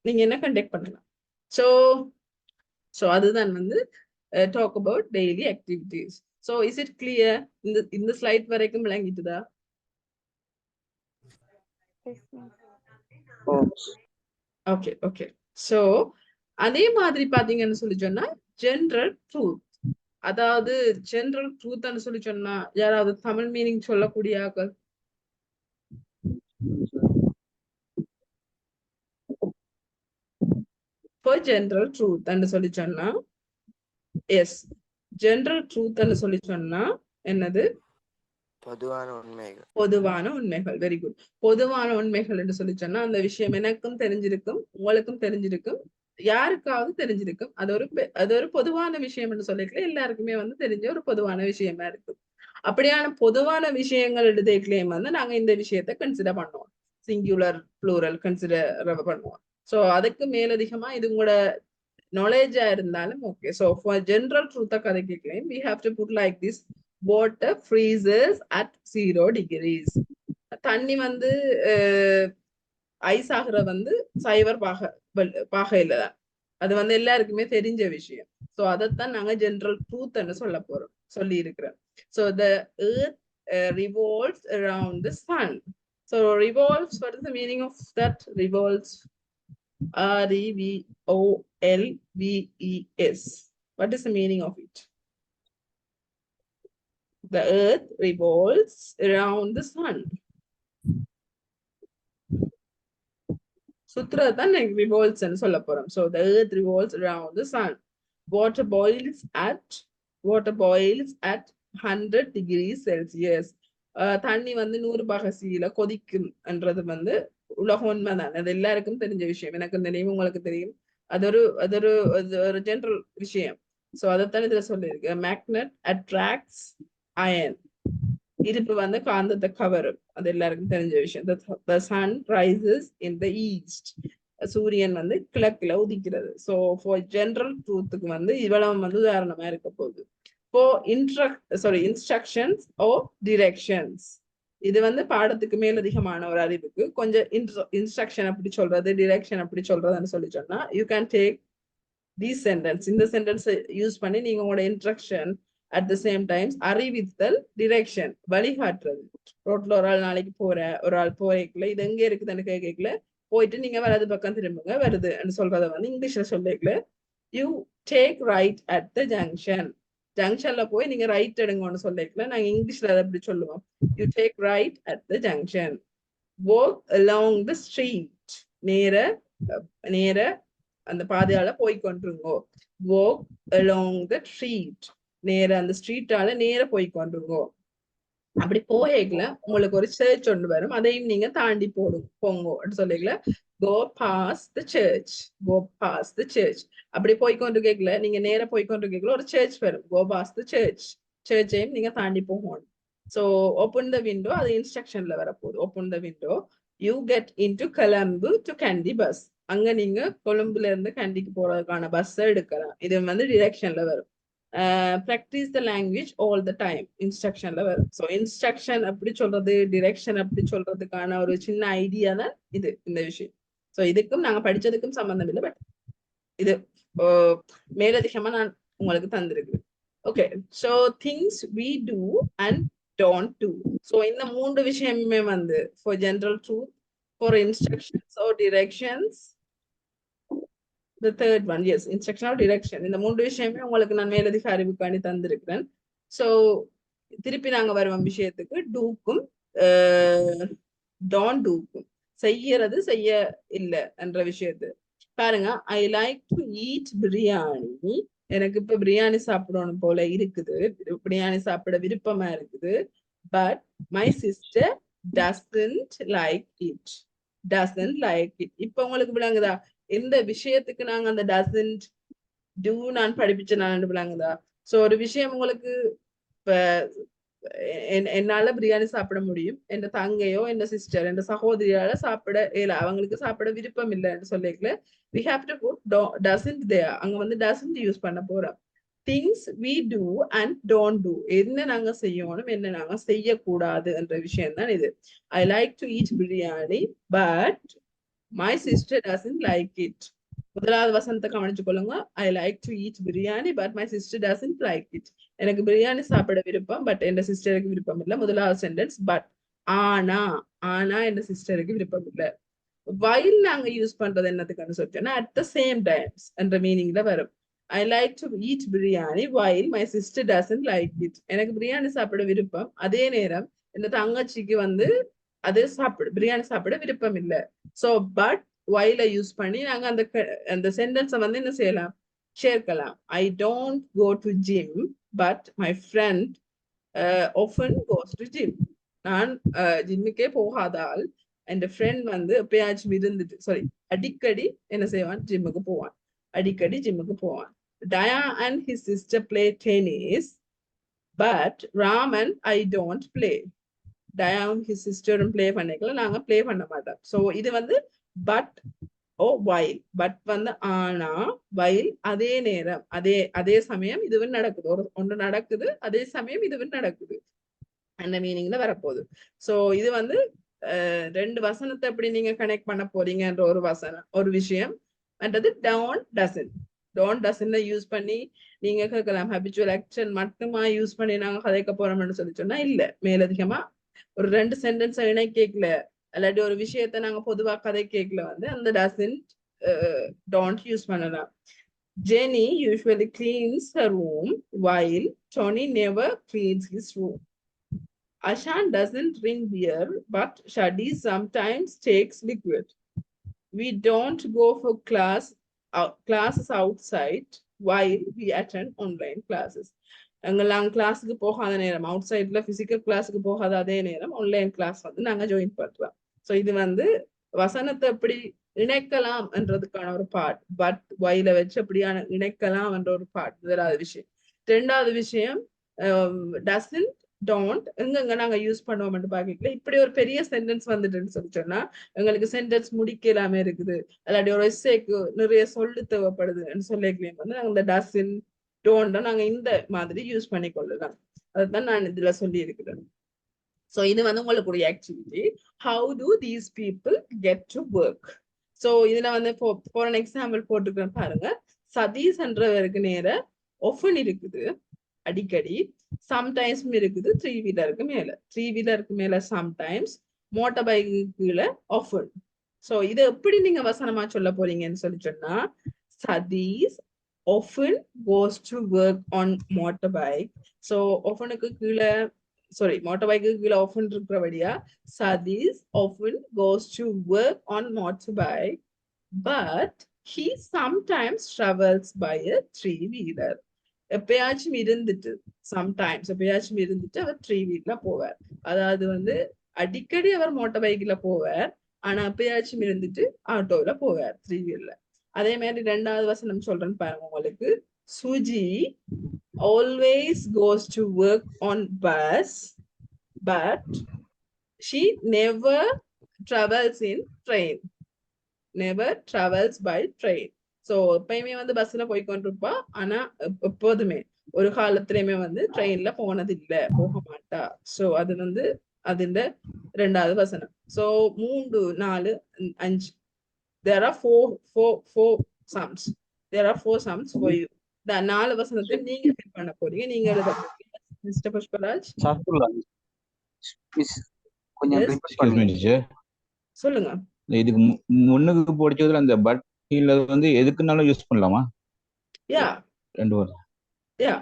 Speaker 1: நீங்க என்ன கண்டக்ட் பண்ணலாம். ஸோ அதுதான் வந்து talk about daily activities. So is it clear? இந்த ஸ்லைட் வரைக்கும் விளங்கிட்டுதா? ஓகே. ஸோ அதே மாதிரி பாத்தீங்கன்னு சொல்லி சொன்னா ஜெனரல் ட்ரூத், அதாவது ஜெனரல் ட்ரூத்னு சொல்லி சொன்னா யாராவது தமிழ் மீனிங் சொல்லக்கூடிய ஆக்கள்? இப்போ ஜெனரல் ட்ரூத்னு சொல்லி சொன்னா எஸ், ஜெனரல் ட்ரூத்னு சொல்லி சொன்னா என்னது? பொதுவான உண்மைகள். Very good. பொதுவான உண்மைகள் என்று சொல்லி சொன்னா அந்த விஷயம் எனக்கும் தெரிஞ்சிருக்கும், உங்களுக்கும் தெரிஞ்சிருக்கும், யாருக்காவது தெரிஞ்சிருக்கும். அது ஒரு பொதுவான விஷயம் என்று சொல்லிக்கல, எல்லாருக்குமே வந்து தெரிஞ்ச ஒரு பொதுவான விஷயமா இருக்கும். அப்படியான பொதுவான விஷயங்கள் எழுதிக்கலையும் வந்து நாங்க இந்த விஷயத்த கன்சிடர் பண்ணுவோம், சிங்குலர் ப்ளூரல் கன்சிடர் பண்ணுவோம். ஸோ அதுக்கு மேலதிகமா இது உங்களோட நாலேஜா இருந்தாலும் ஓகே. ஸோ ஃபார் ஜெனரல் ட்ரூத்தை கதைக்கலையும் we have to put like this: water freezes at 0 degrees. தண்ணி வந்து ஐஸ் ஆகுற வந்து சைவர் பாகையில தான். அது வந்து எல்லாருக்குமே தெரிஞ்ச விஷயம். ஸோ அதைத்தான் நாங்க ஜெனரல் ட்ரூத்ன்னு சொல்லி இருக்கிறோம். So the earth revolves around the sun. So revolves, what is the meaning of that? Revolves, REV What is the meaning of it? The earth revolves around the sun. Sutra revolves and சொல்ல போறோம். So the earth revolves around the sun. Water boils at 100 degrees Celsius. தண்ணி வந்து 100°C கொதிக்கும் என்றது வந்து உலக உண்மைதான். அது எல்லாருக்கும் தெரிஞ்ச விஷயம். எனக்கு தெரியும், உங்களுக்கு தெரியும். அது ஒரு ஜெனரல் விஷயம். சோ அதைத்தான் இதுல சொல்லியிருக்கு. Magnet attracts iron. இருப்பு வந்து காந்தத்தை கவரும். அது எல்லாருக்கும் தெரிஞ்ச விஷயம். The sun rises in the east. சூரியன் வந்து கிழக்குல உதிக்கிறது. சோ for general truthக்கு வந்து இவ்வளவு வந்து உதாரணமா இருக்க போகுது. For instructions or directions. இது வந்து பாடத்துக்கு மேலதிகமான ஒரு அறிவுக்கு கொஞ்சம் இன்ஸ்ட்ரக்ஷன் அப்படி சொல்றது, டிரெக்ஷன் அப்படி சொல்றதுன்னு சொல்லி சொன்னா you can take these sentence. இந்த சென்டென்ஸ் யூஸ் பண்ணி நீங்க உங்களோட instruction at the same time அறிவித்தல், டிரெக்ஷன் வழிகாட்டுறது. ரோட்ல ஒரு ஆள் நாளைக்கு ஒரு ஆள் போறேக்கல இது எங்க இருக்குதுன்னு கேட்கல போயிட்டு நீங்க வலது பக்கம் திரும்புங்க வருதுன்னு சொல்றத வந்து இங்கிலீஷ்ல சொல்லிக்கல you take right at the junction. ஜங்ஷன்ல போய் நீங்க ரைட் எடுங்கன்னு சொல்லிக்கல நாங்க இங்கிலீஷ்ல அதை அப்படி சொல்லுவோம். you take right at the junction. walk along the street. நேர அந்த பாதையால போய் கொண்டிருங்கோ. walk along the street. நேர அந்த ஸ்ட்ரீட்டால நேர போய் கொண்டிருங்கோ. அப்படி போகல உங்களுக்கு ஒரு சர்ச் ஒன்று வரும், அதையும் நீங்க தாண்டி போங்க சொல்லிக்கல go past the church. go past the church. அப்படி போய்கொண்டு கேட்கல நீங்க நேர போய்கொண்டு கேட்கல ஒரு சர்ச் வரும். go past the church. சர்ச்சையும் நீங்க தாண்டி போகணும். so open the window. அது இன்ஸ்ட்ரக்ஷன்ல வரப்போகுது. open the window. you get into Colombo to Kandy bus. அங்க நீங்க கொழும்புல இருந்து கண்டிக்கு போறதுக்கான பஸ் எடுக்கலாம். இது வந்து டிரெக்ஷன்ல வரும். practice the language all the time. இன்ஸ்ட்ரக்ஷன்ல வரும். ஸோ இன்ஸ்ட்ரக்ஷன் அப்படி சொல்றது, டிரெக்ஷன் அப்படி சொல்றதுக்கான ஒரு சின்ன ஐடியா தான் இது இந்த விஷயம். ஸோ இதுக்கும் நாங்க படிச்சதுக்கும் சம்பந்தம் இல்லை, பட் இது மேலதிகமா நான் உங்களுக்கு தந்திருக்கு. Okay, so things we do and don't do. So இந்த 3 விஷயமே வந்து for general truth, for instructions or directions. The third one, yes, instruction or direction. இந்த 3 விஷயமே உங்களுக்கு நான் மேலதிக அறிவுக்காண்டி தந்திருக்கிறேன். ஸோ திருப்பி நாங்க வருவோம் விஷயத்துக்கு. டூக்கும் don't doக்கும், செய்யறது செய்ய இல்லை என்ற விஷயத்து பாருங்க. I like to eat biryani. எனக்கு இப்ப பிரியாணி சாப்பிடணும் போல இருக்குது, பிரியாணி சாப்பிட விருப்பமா இருக்குது. but my sister doesn't like it. இப்ப உங்களுக்கு விளங்குதா இந்த விஷயத்துக்கு நாங்க அந்த doesn't do நான் படிப்பிச்ச நான் விளங்குதா? சோ ஒரு விஷயம் உங்களுக்கு இப்ப என்னால பிரியாணி சாப்பிட முடியும், என் தங்கையோ என் சிஸ்டர் என் சகோதரியால சாப்பிட இல்ல, அவங்களுக்கு சாப்பிட விருப்பம் இல்லைன்னு சொல்லிக்கல we have to put doesn't there. அங்க வந்து doesn't யூஸ் பண்ண போறோம். things we do and don't do. என்ன நாங்க செய்யணும், என்ன நாங்க செய்யக்கூடாது என்ற விஷயம் தான் இது. I like to eat biryani but my sister doesn't like it. முதலாவது வசனத்தை கவனிச்சு கொள்ளுங்க. I like to eat biryani but my sister doesn't like it. எனக்கு பிரியாணி சாப்பிட விருப்பம், பட் என் சிஸ்டருக்கு விருப்பம் இல்லை. முதலாவது சென்டென்ஸ். பட் ஆனா என் சிஸ்டருக்கு விருப்பம் இல்லை. while நாங்க யூஸ் பண்றது என்னத்துக்குன்னு சொல்லிட்டோம்னா at the same times என்ற மீனிங்ல வரும். I like to eat biryani while my sister doesn't like it. எனக்கு பிரியாணி சாப்பிட விருப்பம், அதே நேரம் இந்த தங்கச்சிக்கு வந்து அது பிரியாணி சாப்பிட விருப்பம் இல்லை. சோ பட் while யூஸ் பண்ணி நாங்க அந்த சென்டென்ஸை வந்து என்ன செய்யலாம், சேர்க்கலாம். I don't go to gym but my friend often goes to gym. நான் ஜிம்முக்கே போகாதால் என் ஃப்ரெண்ட் வந்து எப்பயாச்சும் இருந்துட்டு அடிக்கடி என்ன செய்வான், ஜிம்முக்கு போவான். அடிக்கடி ஜிம்முக்கு போவான். Daya and his sister play tennis but Ram and I don't play. Daya his sister play பண்ணிக்கலாம், நாங்க play பண்ண மாட்டோம். சோ இது வந்து பட் ஓ while. பட் வந்து ஆனா while அதே நேரம் அதே சமயம் இதுவும் நடக்குது. ஒன்று நடக்குது அதே சமயம் இதுவும் நடக்குது அந்த மீனிங்ல வரப்போகுது. சோ இது வந்து 2 வசனத்தை எப்படி நீங்க கனெக்ட் பண்ண போறீங்கன்ற ஒரு விஷயம். அண்டது don't doesn't யூஸ் பண்ணி நீங்க கேட்கலாம். ஹபிச்சுவல் ஆக்ஷன் மட்டுமா யூஸ் பண்ணி நாங்க கதைக்க போறோம்னு சொல்லி சொன்னா இல்ல, மேலதிகமா ஒரு 2 சென்டென்ஸ் இணை கேட்கல, இல்லாட்டி ஒரு விஷயத்த நாங்க பொதுவா கதை கேட்கல வந்து அந்த doesn't don't use பண்ணலாம். Jenny usually cleans her room while Tony never cleans his room. Ashan doesn't drink beer, but Shadi sometimes takes liquid. We don't go for classes outside while we attend online classes. எங்கெல்லாம் கிளாஸுக்கு போகாத நேரம் அவுட் சைட்ல பிசிக்கல் கிளாஸுக்கு போகாத அதே நேரம் ஆன்லைன் கிளாஸ் வந்து நாங்க ஜாயின் பண்றோம். ஸோ இது வந்து வசனத்தை எப்படி இணைக்கலாம் என்றதுக்கான ஒரு பார்ட், பட் வைல வச்சு அப்படியான இணைக்கலாம் என்ற ஒரு பார்ட் முதலாவது விஷயம். ரெண்டாவது விஷயம் டசன்ட் டோன்ட் எங்கெங்க நாங்க யூஸ் பண்ணுவோம்னு பாக்கல. இப்படி ஒரு பெரிய சென்டென்ஸ் வந்துட்டுன்னு சொல்லி சொன்னா எங்களுக்கு சென்டென்ஸ் முடிக்கலாமே இருக்குது, இல்லாட்டி ஒரு எஸ்ஸேக்கு நிறைய சொல்லு தேவைப்படுதுன்னு சொல்லிக்கலாம் வந்து நாங்க இந்த டசன் டோன்ட் நாங்க இந்த மாதிரி யூஸ் பண்ணி கொள்ளலாம். அதுதான் நான் இதுல சொல்லி இருக்கிறேன். ஸோ இது வந்து உங்களுக்கு ஒரு activity. How to these people get to work? So இதுல வந்து ஃபார் அன் எக்ஸாம்பிள் போட்டுக்கிறேன் பாருங்க. சதீஷ் என்றவருக்கு நேர ஒஃபன் இருக்குது அடிக்கடி, சம்டைம்ஸ் இருக்குது 3 வீலருக்கு மேல, 3 வீலருக்கு மேல சம்டைம்ஸ், மோட்டார் பைக்கு கீழே ஆஃபன். ஸோ இதை எப்படி நீங்க வசனமா சொல்ல போறீங்கன்னு சொல்லி சொன்னா Satish often goes to work on motorbike. So often-க்கு கீழே motorbike கீழே often இருக்கிறபடியா Sadish often goes to work on motorbike, but he sometimes travels by a 3-wheeler. எப்பயாச்சும் இருந்துட்டு சம்டைம்ஸ் எப்பயாச்சும் இருந்துட்டு அவர் 3-wheeler போவார். அதாவது வந்து அடிக்கடி அவர் மோட்டார் பைக்ல போவார், ஆனா எப்பயாச்சும் இருந்துட்டு ஆட்டோல போவார் 3-wheeler. அதே மாதிரி ரெண்டாவது வசனம் சொல்றேன்னு பாருங்க உங்களுக்கு. Suji always goes to work on bus, but she never travels in train. Never travels by train. So எப்பயுமே வந்து பஸ்ல போய்கொண்டிருப்பா, ஆனா எப்போதுமே ஒரு காலத்திலயுமே வந்து ட்ரெயின்ல போனது இல்லை, போக மாட்டா. ஸோ அது வந்து அதுல ரெண்டாவது வசனம். So 3, 4, 5 there are four sums. There are 4 sums for you. The 4 வசனத்தை நீங்க ஃபில் பண்ண போறீங்க. நீங்க எழுத போறீங்க. மிஸ்டர் புஷ்பராஜ்
Speaker 5: கொஞ்சம்
Speaker 1: Yes.
Speaker 5: repeat பண்ணுங்க.
Speaker 1: சொல்லுங்க.
Speaker 3: இதுக்கு முன்னுக்கு படிச்சதுல அந்த பட் இல்ல வந்து எதுக்குனாலும் யூஸ் பண்ணலாமா?
Speaker 1: யா
Speaker 3: ரெண்டு வார்த்தை.
Speaker 1: யா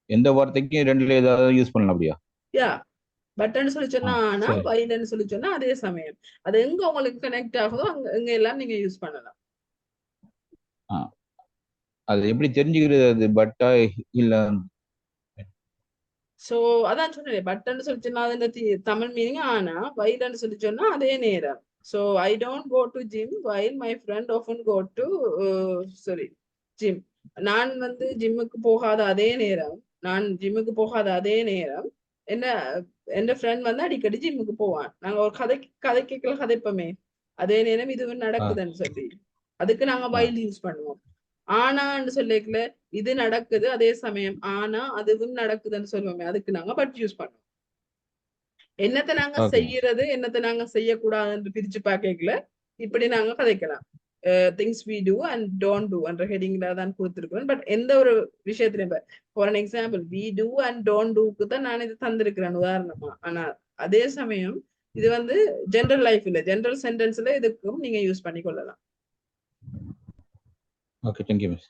Speaker 3: எந்த வார்த்தைக்கும் ரெண்டுல ஏதாவது யூஸ் பண்ணலாம் அப்படியா?
Speaker 1: யா பட்டன் சொல்லி சொன்னா ஆனா,
Speaker 3: சரி.
Speaker 1: வைலன்னு சொல்லி சொன்னா அதே சமயம். அது எங்க உங்களுக்கு கனெக்ட் ஆகுதோ அங்க எல்லாம் நீங்க யூஸ் பண்ணலாம்.
Speaker 3: அது எப்படி தெரிஞ்சுக்கிறது அது பட்டா இல்ல?
Speaker 1: சோ அதான் சொன்னேன், பட்டன் சொல்லி சொன்னா அது தமிழ் மீனிங், ஆனா வைலன்னு சொல்லி சொன்னா அதே நேரம். So I don't go to gym while my friend often go to gym. நான் வந்து ஜிம்முக்கு போகாத அதே நேரம் என்ன ஃப்ரெண்ட் வந்து அடிக்கடி ஜிம்முக்கு போவான். நாங்க ஒரு கதைக்கல கதைப்போமே, அதே நேரம் இதுவும் நடக்குதுன்னு சொல்லி அதுக்கு நாங்க வைல் யூஸ் பண்ணுவோம். ஆனான்னு சொல்லிக்கல இது நடக்குது அதே சமயம், ஆனா அதுவும் நடக்குதுன்னு சொல்லுவோமே, அதுக்கு நாங்க பட் யூஸ் பண்ணுவோம். என்னத்தை நாங்க செய்யறது என்னத்தை நாங்க செய்யக்கூடாதுன்னு பிரிச்சு பார்க்கல இப்படி நாங்க கதைக்கலாம். Things we do and don't do என்ற ஹெடிங்ல தான் கொடுத்துருக்கேன். பட் எந்த ஒரு விஷயத்திலையும் for an example we do and don't டூக்கு தான் நான் இது தந்திருக்கிறேன் உதாரணமா. ஆனா அதே சமயம் இது வந்து ஜெனரல் லைஃப் இல்ல, ஜெனரல் சென்டென்ஸ்ல இதுக்கும் நீங்க யூஸ் பண்ணி கொள்ளலாம்.
Speaker 3: Okay, thank you miss.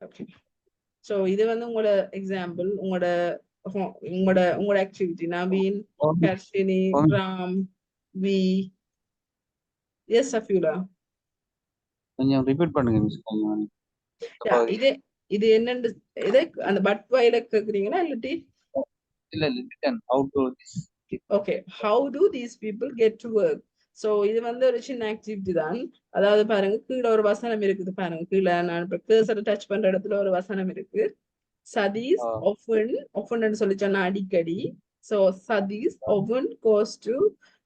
Speaker 1: Okay, so இது வந்து உங்களோட எக்ஸாம்பிள், உங்களோட activity. Naveen, Karshini, Ram, V. Yes Safiula,
Speaker 5: கொஞ்சம் ரிப்பீட் பண்ணுங்க மிஸ். கொஞ்சம்
Speaker 1: இது என்னன்னு இதை அந்த பட் வைல கேக்குறீங்களா இல்லாட்டி
Speaker 5: இல்ல written how to this?
Speaker 1: Okay, how to these people get to work? So இது வந்து ஒரு சின்ன ஆக்டிவிட்டி தான். அதாவது பாருங்க, கீழே ஒரு வசனம் இருக்குது பாருங்க. கீழே நான் இப்ப கர்சரை டச் பண்ற இடத்துல ஒரு வசனம் இருக்கு. சதீஷ் often சொல்லி சொன்னா அடிக்கடி. So Sathish often goes to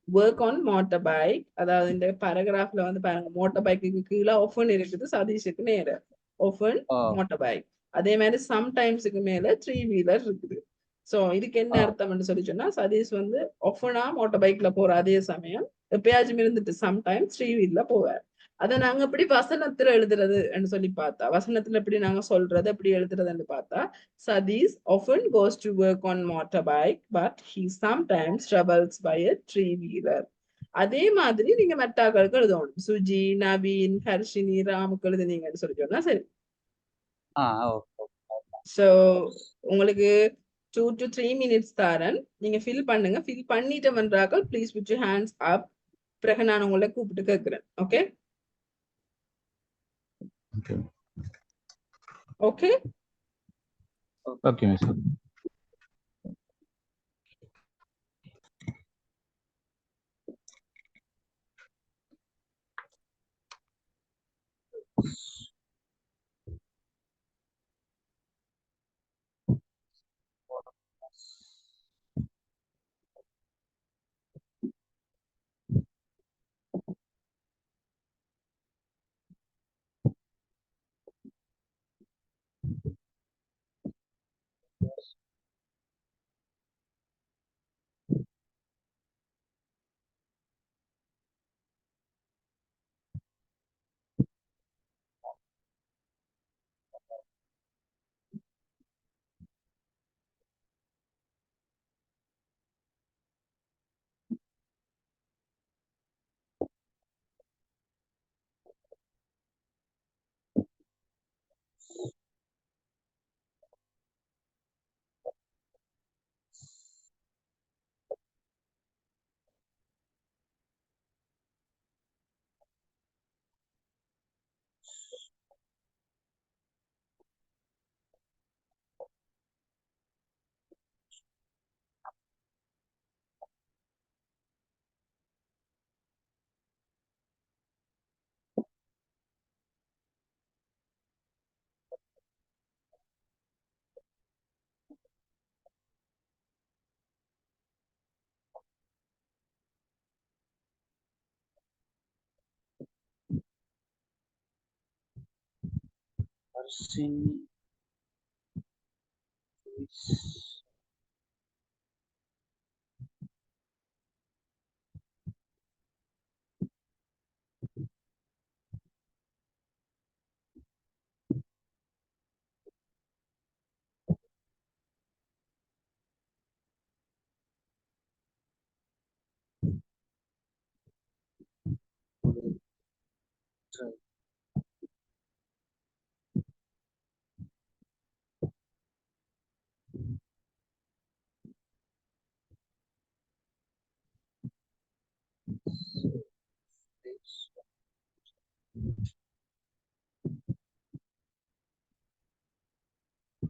Speaker 1: work on motorbike. அதாவது இந்த பேராகிராஃப்ல வந்து பாருங்க, மோட்டார் பைக்கு கீழே often இருக்குது, சதீஷுக்கு நேர often motorbike. அதே மாதிரி சம்டைம்ஸுக்கு மேல 3-wheeler இருக்குது. சோ இதுக்கு என்ன அர்த்தம்னு சொல்லி சொன்னா சதீஷ் வந்து often-ஆ மோட்டார் பைக்ல போற அதே சமயம் எப்பயாச்சும் இருந்துட்டு சம்டைம்ஸ் 3-wheeler போவார். அதை நாங்க எப்படி வசனத்துல எழுதுறதுன்னு சொல்லி பார்த்தா, வசனத்துல எப்படி நாங்க சொல்றது எப்படி எழுதுறதுன்னு பார்த்தா, Satish often goes to work on motorbike but he sometimes travels by a 3-wheeler. அதே மாதிரி நீங்க மெட்டாக்களுக்கு எழுதணும். சுஜி, நவீன், ஹர்ஷினி, ராமுக்கு எழுதுனீங்கன்னு சொல்லி சொன்னா சரி.
Speaker 5: ஓகே.
Speaker 1: ஸோ உங்களுக்கு 2 to 3 minutes தாரன். நீங்க ஃபில் பண்ணுங்க. ஃபில் பண்ணிட்டு வந்தாக்கள் please put your hands up. பிறகு நான் உங்களை கூப்பிட்டு கேட்கிறேன். Okay
Speaker 3: okay
Speaker 1: okay
Speaker 3: okay miss.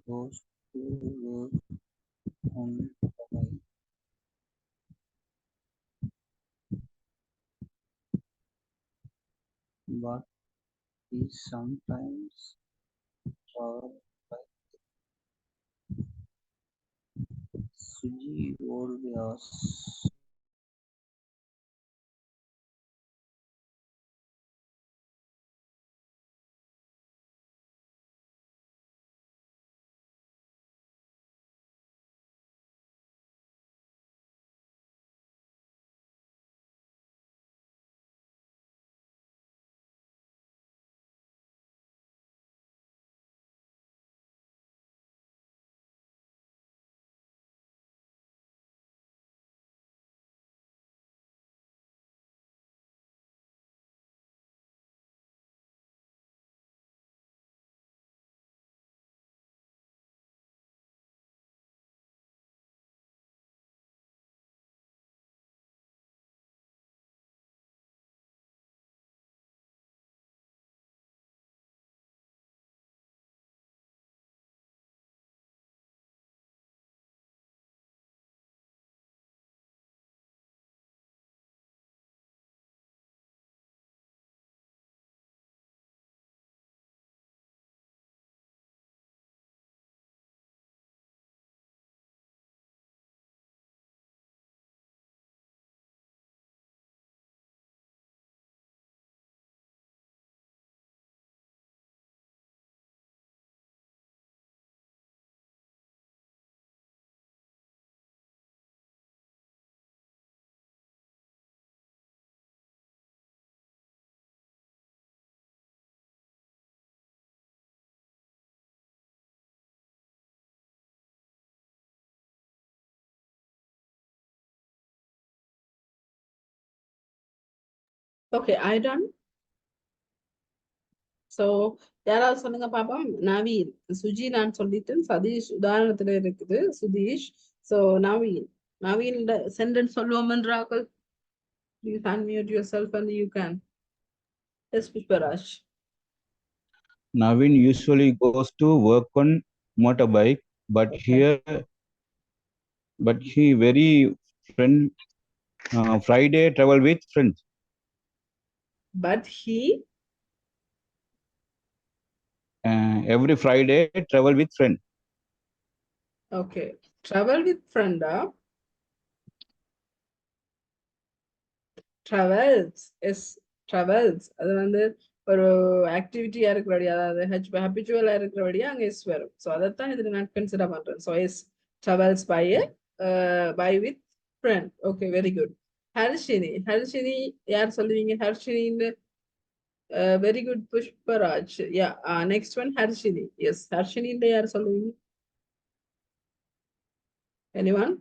Speaker 5: Goes to work on but is sometimes called by Suji Warriors.
Speaker 1: Okay, I done. So யாராவது சொல்லுங்க பாப்போம். நவீன், சுஜி நான் சொல்லிட்டேன், சதீஷ் உதாரணத்துல இருக்குது, சுதீஷ். So நவீன் சென்டென்ஸ் சொல்லுவோம்ன்றார்கள். Please unmute yourself and you can. Yes, Pushparaj.
Speaker 3: Naveen usually goes to work on motorbike, but he very friend Friday travel with friends.
Speaker 1: But he
Speaker 3: Every Friday travel with friends.
Speaker 1: okay, travel with friend. Travels, yes, travels. அது வந்து ஒரு ஆக்டிவிட்டியா இருக்கிறபடியா, அதாவது ஹபிச்சுவலா இருக்கிறபடியா அங்க எஸ் வரும். ஸோ அதைத்தான் இதுல நான் கன்சிடர் பண்றேன். So S travels by with friend. Okay, very good. Harshini யார் சொல்லுவீங்க? ஹர்ஷினின்னு very good Pushparaj. Yeah, next one Harshini. Yes, ஹர்ஷினின்னு யார் சொல்லுவீங்க? Anyone?